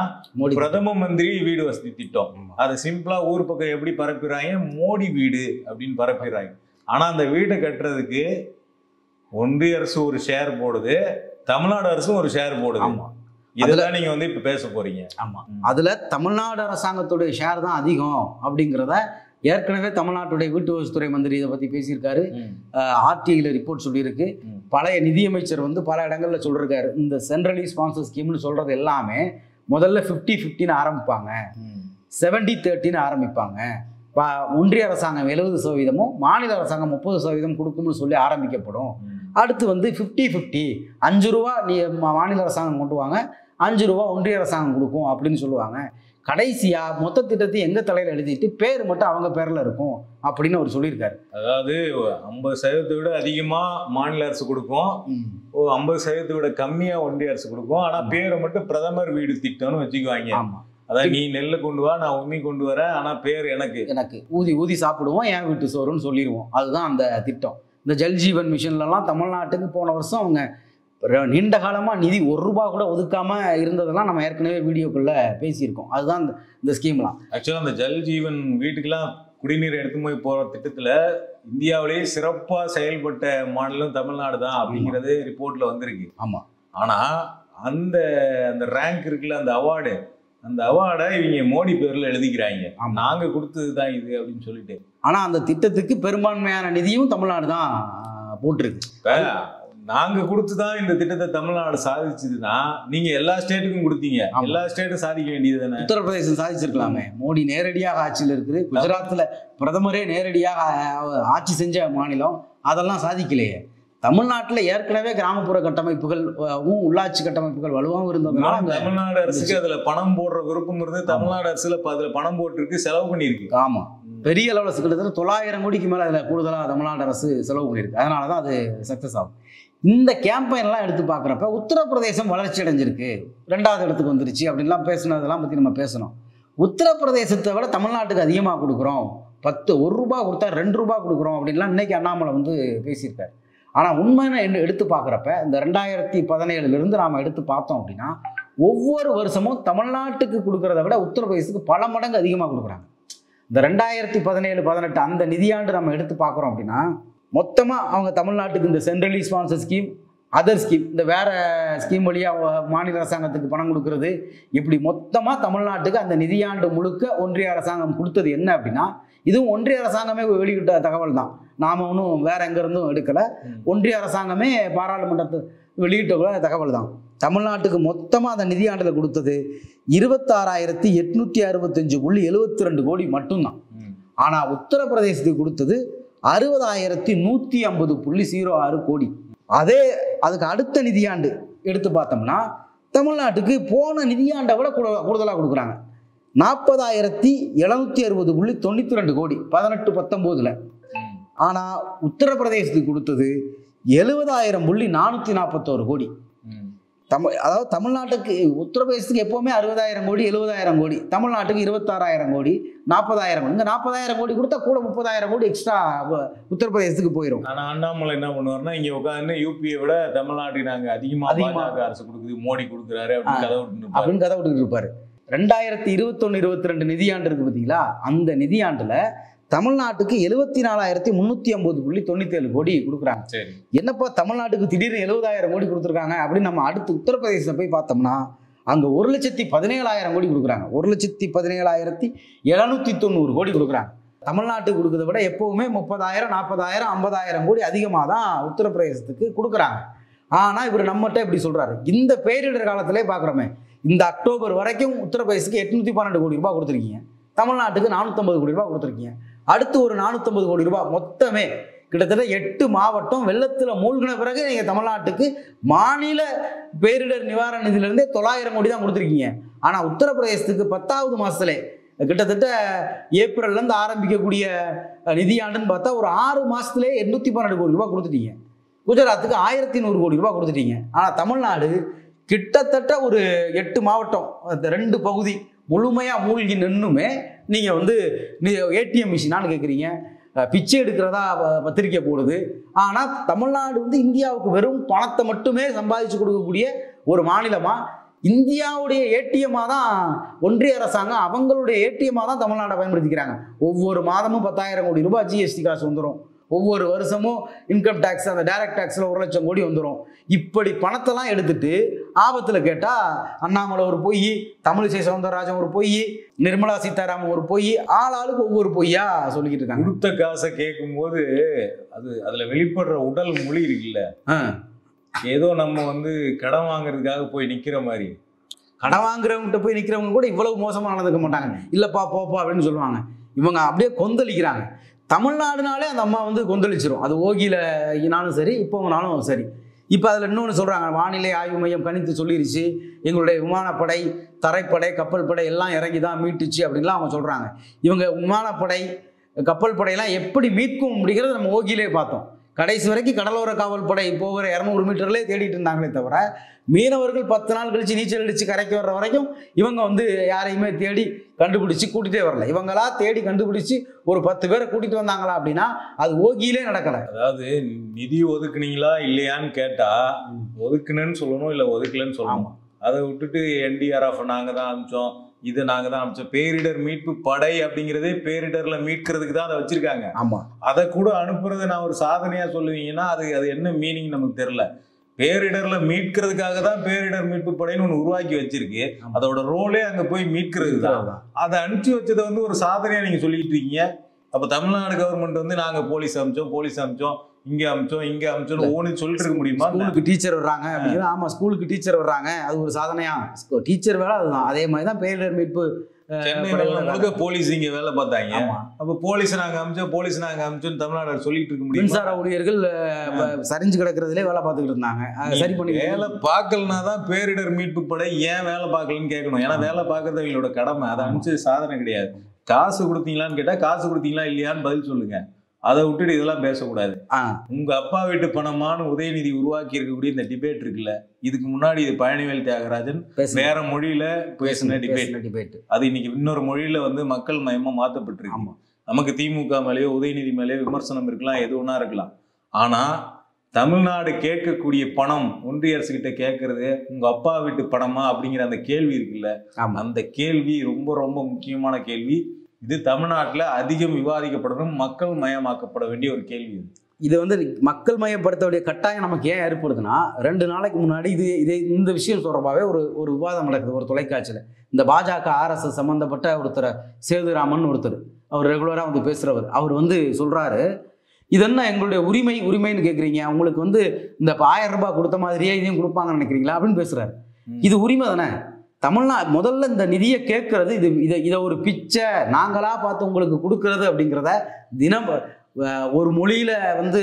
பிரதம மந்திரி வீடு வசதி திட்டம். அதை சிம்பிளா ஊர் பக்கம் எப்படி பரப்பிடுறாங்க, மோடி வீடு அப்படின்னு பரப்பிடுறாங்க. ஆனா அந்த வீட்டை கட்டுறதுக்கு ஒன்றிய அரசு ஒரு ஷேர் போடுது, தமிழ்நாடு அரசும் ஒரு ஷேர் போடுது. இதெல்லாம் நீங்க வந்து இப்ப பேச போறீங்க. ஆமா, அதுல தமிழ்நாடு அரசாங்கத்துடைய ஷேர் தான் அதிகம் அப்படிங்கிறத ஏற்கனவே தமிழ்நாட்டுடைய வீட்டு வசதித்துறை மந்திரி இதை பற்றி பேசியிருக்காரு. ஆர்டிஐயில் ரிப்போர்ட் சொல்லியிருக்கு. பழைய நிதியமைச்சர் வந்து பல இடங்களில் சொல்லியிருக்காரு, இந்த சென்ட்ரலி ஸ்பான்சர் ஸ்கீம்னு சொல்கிறது எல்லாமே முதல்ல 50-50ன்னு ஆரம்பிப்பாங்க, 70-30ன்னு ஆரம்பிப்பாங்க. ஒன்றிய அரசாங்கம் 70%, மாநில அரசாங்கம் 30% கொடுக்கும்னு சொல்லி ஆரம்பிக்கப்படும். அடுத்து வந்து 50-50, 5 ரூபா நீ மாநில அரசாங்கம் கொண்டு வாங்க, 5 ரூபா ஒன்றிய அரசாங்கம் கொடுக்கும் அப்படின்னு சொல்லுவாங்க. கடைசியா மொத்த திட்டத்தை எங்க தலையில எழுதிட்டு பேர் மட்டும் அவங்க பேர்ல இருக்கும் அப்படின்னு அவர் சொல்லியிருக்காரு. அதாவது 50% விட அதிகமா மாநில அரசு கொடுக்கும், 50% விட கம்மியா ஒன்றிய அரசு கொடுக்கும். ஆனா பேரை மட்டும் பிரதமர் வீடு திட்டம்னு வச்சுக்குவாங்க. அதாவது நீ நெல்லை கொண்டு வா, நான் உண்மை கொண்டு வரேன், ஆனா பேர் எனக்கு ஊதி சாப்பிடுவோம், என் வீட்டு சோறுன்னு சொல்லிடுவோம். அதுதான் அந்த திட்டம். இந்த ஜல்ஜீவன் மிஷன்லலாம் தமிழ்நாட்டுக்கு போன வருஷம் அவங்க நீண்ட காலமாக நிதி 1 ரூபா கூட ஒதுக்காமல் இருந்ததெல்லாம் நம்ம ஏற்கனவே வீடியோக்குள்ளே பேசியிருக்கோம். அதுதான் இந்த ஸ்கீம்லாம். ஆக்சுவலாக அந்த ஜல் ஜீவன் வீட்டுக்கெல்லாம் குடிநீர் எடுத்து போய் போற திட்டத்துல இந்தியாவிலேயே சிறப்பா செயல்பட்ட மாநிலம் தமிழ்நாடு தான் அப்படிங்கிறது ரிப்போர்ட்ல வந்திருக்கு. ஆமா. ஆனா அந்த அந்த ரேங்க் இருக்குல்ல, அந்த அவார்டை இவங்க மோடி பேர்ல எழுதிக்கிறாங்க. நாங்க கொடுத்ததுதான் இது அப்படின்னு சொல்லிட்டு. ஆனா அந்த திட்டத்துக்கு பெரும்பான்மையான நிதியும் தமிழ்நாடு தான் போட்டிருக்கு. நாங்க கொடுத்துதான் இந்த திட்டத்தை தமிழ்நாடு சாதிச்சதுன்னா நீங்க எல்லா ஸ்டேட்டுக்கும் கொடுத்தீங்க. எல்லா ஸ்டேட்டும் சாதிக்க வேண்டியது தானே. உத்தரப்பிரதேசம் சாதிச்சிருக்கலாமே. மோடி நேரடியாக ஆட்சியில் இருக்குது. குஜராத்ல பிரதமரே நேரடியாக ஆட்சி செஞ்ச மாநிலம், அதெல்லாம் சாதிக்கலையே. தமிழ்நாட்டில் ஏற்கனவே கிராமப்புற கட்டமைப்புகள் உள்ளாட்சி கட்டமைப்புகள் வலுவாகவும் இருந்ததுனால தமிழ்நாடு அரசுக்கு அதுல பணம் போடுற விருப்பம் இருந்து தமிழ்நாடு அரசுல அதுல பணம் போட்டிருக்கு, செலவு பண்ணியிருக்கு. ஆமா, பெரிய அளவில் கிட்டத்தட்ட 900 கோடிக்கு மேல அதுல கூடுதலாக தமிழ்நாடு அரசு செலவு பண்ணியிருக்கு. அதனாலதான் அது சக்சஸ் ஆகும். இந்த கேம்பெயின்லாம் எடுத்து பார்க்குறப்ப உத்தரப்பிரதேசம் வளர்ச்சி அடைஞ்சிருக்கு, 2வது இடத்துக்கு வந்துருச்சு அப்படின்லாம் பேசுனதெல்லாம் பற்றி நம்ம பேசணும். உத்தரப்பிரதேசத்தை விட தமிழ்நாட்டுக்கு அதிகமாக கொடுக்குறோம், 1 ரூபா கொடுத்தா 2 ரூபா கொடுக்குறோம் அப்படின்லாம் இன்னைக்கு அண்ணாமலை வந்து பேசியிருக்காரு. ஆனால் உண்மைன்னு எடுத்து பார்க்குறப்ப இந்த 2017 நாம் எடுத்து பார்த்தோம் அப்படின்னா ஒவ்வொரு வருஷமும் தமிழ்நாட்டுக்கு கொடுக்குறத விட உத்தரப்பிரதேசத்துக்கு பல மடங்கு அதிகமாக கொடுக்குறாங்க. இந்த 2017-18 அந்த நிதியாண்டு நம்ம எடுத்து பார்க்குறோம் அப்படின்னா மொத்தமாக அவங்க தமிழ்நாட்டுக்கு இந்த centrally sponsor scheme, other scheme, இந்த வேறு ஸ்கீம் வழியாக மாநில அரசாங்கத்துக்கு பணம் கொடுக்கறது, இப்படி மொத்தமாக தமிழ்நாட்டுக்கு அந்த நிதியாண்டு முழுக்க ஒன்றிய அரசாங்கம் கொடுத்தது என்ன அப்படின்னா, இதுவும் ஒன்றிய அரசாங்கமே வெளியிட்ட தகவல் தான், நாம் ஒன்றும் வேற எங்கேருந்தும் எடுக்கலை. ஒன்றிய அரசாங்கமே பாராளுமன்றத்தை வெளியிட்ட தகவல் தான். தமிழ்நாட்டுக்கு மொத்தமாக அந்த நிதியாண்டில் கொடுத்தது 26,865.72 கோடி மட்டும்தான். ஆனால் உத்தரப்பிரதேசத்துக்கு கொடுத்தது 60,150.06 கோடி. அதுக்கு அடுத்த நிதியாண்டு எடுத்து பார்த்தோம்னா தமிழ்நாட்டுக்கு போன நிதியாண்டை விட கூடுதலாக கொடுக்குறாங்க. 40,760.92 கோடி 18-19. ஆனால் உத்தரப்பிரதேசத்துக்கு கொடுத்தது 70,441 கோடி. அதாவது தமிழ்நாட்டுக்கு உத்தரப்பிரதேசத்துக்கு எப்போவுமே 60,000 கோடி 70,000 கோடி, தமிழ்நாட்டுக்கு 26,000 கோடி 40,000 கோடி. இந்த 40,000 கோடி கொடுத்தா கூட 30,000 கோடி எக்ஸ்ட்ரா உத்தரப்பிரதேசத்துக்கு போயிடும். ஆனால் அண்ணாமலை என்ன பண்ணுவார்னா, இங்கே உட்காந்து யூபியை விட தமிழ்நாட்டுக்கு நாங்கள் அதிகமாக அரசு கொடுக்குது, மோடி கொடுக்குறாரு அப்படின்னு கதை விட்டுக்கிட்டு இருப்பாரு. 2021-22 நிதியாண்டு இருக்கு பார்த்தீங்களா, அந்த நிதியாண்டுல தமிழ்நாட்டுக்கு 74,350.97 கோடி கொடுக்குறாங்க. என்னப்பா தமிழ்நாட்டுக்கு திடீர்னு 70,000 கோடி கொடுத்துருக்காங்க அப்படின்னு நம்ம அடுத்து உத்தரப்பிரதேசத்தை போய் பார்த்தோம்னா அங்கே 1,17,000 கோடி கொடுக்குறாங்க. 1,17,790 கோடி கொடுக்குறாங்க. தமிழ்நாட்டுக்கு கொடுக்கறத விட எப்போவுமே 30,000, 40,000, 50,000 கோடி அதிகமாக தான் உத்தரப்பிரதேசத்துக்கு கொடுக்குறாங்க. ஆனால் இவர் நம்மகிட்ட இப்படி சொல்றாரு. இந்த பேரிடர் காலத்திலே பார்க்குறோமே, இந்த அக்டோபர் வரைக்கும் உத்தரப்பிரதேசத்துக்கு 812 கோடி ரூபாய் கொடுத்துருக்கீங்க, தமிழ்நாட்டுக்கு 450 கோடி ரூபாய் கொடுத்துருக்கீங்க. அடுத்து ஒரு 450 கோடி ரூபாய், மொத்தமே கிட்டத்தட்ட 8 மாவட்டம் வெள்ளத்தில் மூழ்கின பிறகு நீங்கள் தமிழ்நாட்டுக்கு மாநில பேரிடர் நிவாரண நிதியிலிருந்தே 900 கோடி தான் கொடுத்துருக்கீங்க. ஆனால் உத்தரப்பிரதேசத்துக்கு 10வது மாதத்துல கிட்டத்தட்ட ஏப்ரல்லேருந்து ஆரம்பிக்கக்கூடிய நிதியாண்டுன்னு பார்த்தா ஒரு 6 மாதத்துலேயே 812 கோடி ரூபாய் கொடுத்துட்டீங்க. குஜராத்துக்கு 1,100 கோடி ரூபாய் கொடுத்துட்டீங்க. ஆனால் தமிழ்நாடு கிட்டத்தட்ட ஒரு 8 மாவட்டம் 2 பகுதி முழுமையாக மூழ்கி நின்றுமே நீங்கள் வந்து ஏடிஎம் மிஷினான்னு கேட்குறீங்க, பிச்சை எடுக்கிறதா பத்திரிக்கை போடுது. ஆனால் தமிழ்நாடு வந்து இந்தியாவுக்கு வெறும் பணத்தை மட்டுமே சம்பாதிச்சு கொடுக்கக்கூடிய ஒரு மாநிலமாக, இந்தியாவுடைய ஏடிஎம்மாக தான் ஒன்றிய அரசாங்கம் அவங்களுடைய ஏடிஎம்மாக தான் தமிழ்நாட்டை பயன்படுத்திக்கிறாங்க. ஒவ்வொரு மாதமும் 10,000 கோடி ரூபாய் ஜிஎஸ்டி காசு வந்துடும். ஒவ்வொரு வருஷமும் இன்கம் டேக்ஸ், அந்த டைரக்ட் டேக்ஸில் 1,00,000 கோடி வந்துடும். இப்படி பணத்தெல்லாம் எடுத்துட்டு ஆபத்தில் கேட்டால் அண்ணாமலை ஒரு பொய், தமிழிசை சவுந்தரராஜன் ஒரு பொய், நிர்மலா சீதாராமன் ஒரு பொய், ஆளாளுக்கு ஒவ்வொரு பொய்யா சொல்லிக்கிட்டு இருக்காங்க. கொடுத்த காசை கேட்கும்போது அதில் வெளிப்படுற உடல் மொழி இருக்குல்ல, ஏதோ நம்ம வந்து கடன் வாங்குறதுக்காக போய் நிற்கிற மாதிரி. கடன் வாங்குறவங்ககிட்ட போய் நிற்கிறவங்க கூட இவ்வளவு மோசமாக நடந்துக்க மாட்டாங்க. இல்லைப்பா போப்பா அப்படின்னு சொல்லுவாங்க. இவங்க அப்படியே கொந்தளிக்கிறாங்க. தமிழ்நாடுனாலே அந்த அம்மா வந்து கொந்தளிச்சிரும். அது ஓகியிலனாலும் சரி, இப்போனாலும் சரி. இப்போ அதில் இன்னொன்று சொல்கிறாங்க, வானிலை ஆய்வு மையம் கணித்து சொல்லிருச்சு, எங்களுடைய விமானப்படை, தரைப்படை, கப்பல் படை எல்லாம் இறங்கி தான் மீட்டுச்சு அப்படின்லாம் அவங்க சொல்கிறாங்க. இவங்க விமானப்படை, கப்பல் படையெல்லாம் எப்படி மீட்கும் அப்படிங்கிறத நம்ம ஓகியிலே பார்த்தோம். கடைசி வரைக்கும் கடலோர காவல் படை போகிற 200 மீட்டர்லேயே தேடிட்டு இருந்தாங்களே தவிர, மீனவர்கள் 10 நாள் கழிச்சு நீச்சல் அடித்து கரைக்கு வர்ற வரைக்கும் இவங்க வந்து யாரையுமே தேடி கண்டுபிடிச்சி கூட்டிகிட்டே வரல. இவங்களா தேடி கண்டுபிடிச்சி ஒரு 10 பேரை கூட்டிகிட்டு வந்தாங்களா அப்படின்னா அது ஓகியிலே நடக்கலை. அதாவது நிதி ஒதுக்குனீங்களா இல்லையான்னு கேட்டால் ஒதுக்குனேன்னு சொல்லணும், இல்லை ஒதுக்கலன்னு சொல்லணும். அதை விட்டுட்டு என்டிஆர்எஃப் நாங்கள் தான் அனுப்பிச்சோம், இதை நாங்க தான் அமைச்சோம். பேரிடர் மீட்பு படை அப்படிங்கிறதே பேரிடர்ல மீட்கிறதுக்கு தான் அதை வச்சிருக்காங்க. ஆமா, அதை கூட அனுப்புறதை நான் ஒரு சாதனையா சொல்லுவீங்கன்னா அது என்ன மீனிங் நமக்கு தெரியல. பேரிடர்ல மீட்கிறதுக்காக தான் பேரிடர் மீட்பு படைன்னு ஒன்று உருவாக்கி வச்சிருக்கு. அதோட ரோலே அங்க போய் மீட்கிறது தான். அதை அனுப்பிச்சு வச்சதை வந்து ஒரு சாதனையா நீங்க சொல்லிட்டு இருக்கீங்க. அப்ப தமிழ்நாடு கவர்மெண்ட் வந்து நாங்க போலீஸ் அமிச்சோம் இங்க அமிச்சோம் ஒவ்வொன்னு சொல்லிட்டு இருக்க முடியுமா? ஸ்கூலுக்கு டீச்சர் வர்றாங்க அப்படிங்கிறது. ஆமா, ஸ்கூலுக்கு டீச்சர் வர்றாங்க, அது ஒரு சாதனையா? டீச்சர் வேலை அதுதான். அதே மாதிரி தான் பேரிடர் மீட்பு முழுக்க போலீஸ் இங்க வேலை பார்த்தாங்க. அப்ப போலீஸ் நாங்க அமிச்சோம் தமிழ்நாடு சொல்லிட்டு இருக்க முடியும்? மின்சார ஊழியர்கள் சரிஞ்சு கிடக்கிறதுலே வேலை பார்த்துக்கிட்டு இருந்தாங்க. சரி பண்ணி வேலை பார்க்கலனா தான் பேரிடர் மீட்பு படை ஏன் வேலை பார்க்கலன்னு கேட்கணும். ஏன்னா வேலை பார்க்கறது அவங்களோட கடமை. அதை அனுப்பிச்சு சாதனை கிடையாது. காசு கொடுத்தீங்களான்னு கேட்டா காசு கொடுத்தீங்களா இல்லையான்னு பதில் சொல்லுங்க. அதை விட்டுட்டு இதெல்லாம் பேசக்கூடாது. உங்க அப்பா வீட்டு பணமானு உதயநிதி உருவாக்கி இருக்கக்கூடிய இந்த டிபேட் இருக்குல்ல, இதுக்கு முன்னாடி இது பழனிவேல் தியாகராஜன் வேற மொழியில பேசின டிபேட். அது இன்னைக்கு இன்னொரு மொழியில வந்து மக்கள் மயமா மாற்றப்பட்டிருக்கு. நமக்கு திமுக மேலேயோ உதயநிதி மேலேயோ விமர்சனம் இருக்கலாம், எது ஒன்றா இருக்கலாம். ஆனா தமிழ்நாடு கேட்கக்கூடிய பணம் ஒன்றிய அரசு கிட்ட கேட்கறது உங்க அப்பா வீட்டு பணமா அப்படிங்கிற அந்த கேள்வி இருக்குல்ல, அந்த கேள்வி ரொம்ப ரொம்ப முக்கியமான கேள்வி. இது தமிழ்நாட்டில் அதிகம் விவாதிக்கப்படணும், மக்கள் மயமாக்கப்பட வேண்டிய ஒரு கேள்வி. இது வந்து மக்கள் மயப்படுத்த வேண்டிய கட்டாயம் நமக்கு ஏன் ஏற்படுதுன்னா, 2 நாளைக்கு முன்னாடி இந்த விஷயம் தொடர்பாகவே ஒரு விவாதம் நடக்குது ஒரு தொலைக்காட்சியில். இந்த பாஜக RSS சம்மந்தப்பட்ட ஒருத்தர் சேதுராமன் ஒருத்தர், அவர் ரெகுலராக வந்து பேசுகிறவர், அவர் வந்து சொல்கிறாரு, இது என்ன எங்களுடைய உரிமைன்னு கேட்குறீங்க, உங்களுக்கு வந்து இந்த 1000 ரூபாய் கொடுத்த மாதிரியே இதையும் கொடுப்பாங்கன்னு நினைக்கிறீங்களா அப்படின்னு பேசுகிறாரு. இது உரிமை தானே? முதல்ல இந்த நிதியை கேட்கறது இதை ஒரு பிச்சை நாங்களா பார்த்து உங்களுக்கு கொடுக்கறது அப்படிங்கிறத தினம் ஒரு மொழியில வந்து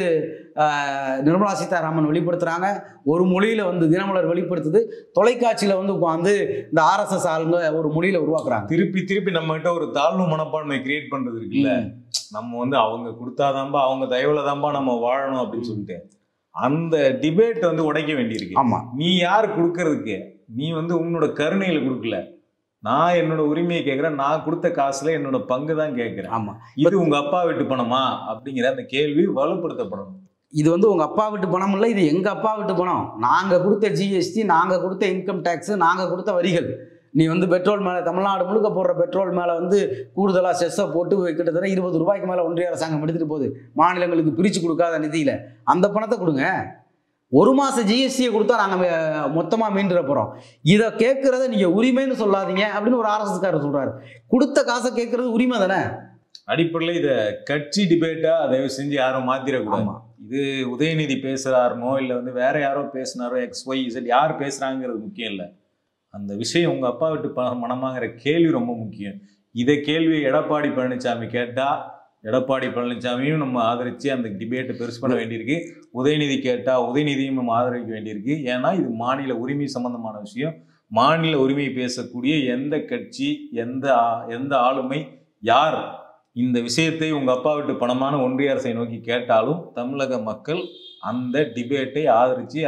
நிர்மலா சீதாராமன் வெளிப்படுத்துறாங்க, ஒரு மொழியில வந்து தினமலர் வெளிப்படுத்துது, தொலைக்காட்சியில வந்து உட்காந்து இந்த RSS ஆளுங்க ஒரு மொழியில உருவாக்குறாங்க. திருப்பி நம்ம கிட்ட ஒரு தாழ்வு மனப்பான்மை கிரியேட் பண்றது இருக்குல்ல, நம்ம வந்து அவங்க கொடுத்தாதான்பா அவங்க தயவுல தான்பா நம்ம வாழணும் அப்படின்னு சொல்லிட்டு அந்த டிபேட் வந்து உடைக்க வேண்டியிருக்கு. ஆமா, நீ யார் கொடுக்கறதுக்கு? நீ வந்து உன்னோட கருணையில கொடுக்கல, நான் என்னோட உரிமையை கேட்கிறேன், நான் கொடுத்த காசுல என்னோட பங்கு தான் கேட்கிறேன். ஆமா, இது உங்க அப்பா வீட்டு பணமா அப்படிங்கிற அந்த கேள்வி வலுப்படுத்தப்படணும். இது வந்து உங்க அப்பா வீட்டு பணம் இல்லை, இது எங்க அப்பா வீட்டு பணம். நாங்க கொடுத்த GST, நாங்க கொடுத்த இன்கம் டேக்ஸ், நாங்க கொடுத்த வரிகள். நீ வந்து பெட்ரோல் மேலே, தமிழ்நாடு முழுக்க போடுற பெட்ரோல் மேலே வந்து கூடுதலாக செஸ்ஸை போட்டு கிட்டத்தட்ட 20 ரூபாய்க்கு மேலே ஒன்றிய அரசாங்கம் எடுத்துகிட்டு போகுது, மாநிலங்களுக்கு பிரித்து கொடுக்காத நிதியில். அந்த பணத்தை கொடுங்க. ஒரு மாதம் GST கொடுத்தா நாங்கள் மொத்தமாக மீண்டுற போகிறோம். இதை கேட்குறத நீங்கள் உரிமைன்னு சொல்லாதீங்க அப்படின்னு ஒரு RSSகாரர் சொல்கிறாரு. கொடுத்த காசை கேட்குறது உரிமை தானே? அடிப்படையில் இதை கட்சி டிபேட்டா தயவு செஞ்சு யாரும் மாத்திரக்கூடாது. இது உதயநிதி பேசுகிறாருனோ இல்லை வந்து வேற யாரோ பேசினாரோ, XYZ யார் பேசுகிறாங்கிறது முக்கியம் இல்லை. அந்த விஷயம் உங்கள் அப்பா வீட்டு பணமாங்கிற கேள்வி ரொம்ப முக்கியம். இதை கேள்வியை எடப்பாடி பழனிசாமி கேட்டால் எடப்பாடி பழனிசாமியும் நம்ம ஆதரித்து அந்த டிபேட்டை பெருசு பண்ண வேண்டியிருக்கு. உதயநிதி கேட்டால் உதயநிதியும் நம்ம ஆதரிக்க வேண்டியிருக்கு. ஏன்னா இது மாநில உரிமை சம்பந்தமான விஷயம். மாநில உரிமை பேசக்கூடிய எந்த கட்சி, எந்த ஆளுமை, யார் இந்த விஷயத்தை உங்கள் அப்பா வீட்டு பணமான ஒன்றிய அரசை நோக்கி கேட்டாலும் தமிழக மக்கள் அந்த டிபேட்டை ஆதரித்து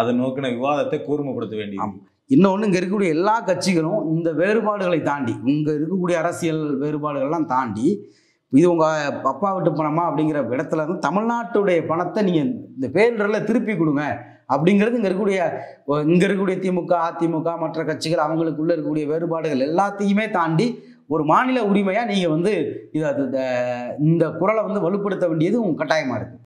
அதை நோக்கின விவாதத்தை கூர்மைப்படுத்த வேண்டியது. இன்னொன்று, இங்கே இருக்கக்கூடிய எல்லா கட்சிகளும் இந்த வேறுபாடுகளை தாண்டி, இங்கே இருக்கக்கூடிய அரசியல் வேறுபாடுகள்லாம் தாண்டி, இது உங்கள் அப்பா வீட்டு பணமா அப்படிங்கிற இடத்துல இருந்து தமிழ்நாட்டுடைய பணத்தை நீங்கள் இந்த பேரிடரில் திருப்பி கொடுங்க அப்படிங்கிறது இங்கே இருக்கக்கூடிய திமுக, அதிமுக, மற்ற கட்சிகள் அவங்களுக்குள்ளே இருக்கக்கூடிய வேறுபாடுகள் எல்லாத்தையுமே தாண்டி ஒரு மாநில உரிமையாக நீங்கள் வந்து இந்த குரலை வந்து வலுப்படுத்த வேண்டியது கட்டாயமாக இருக்குது.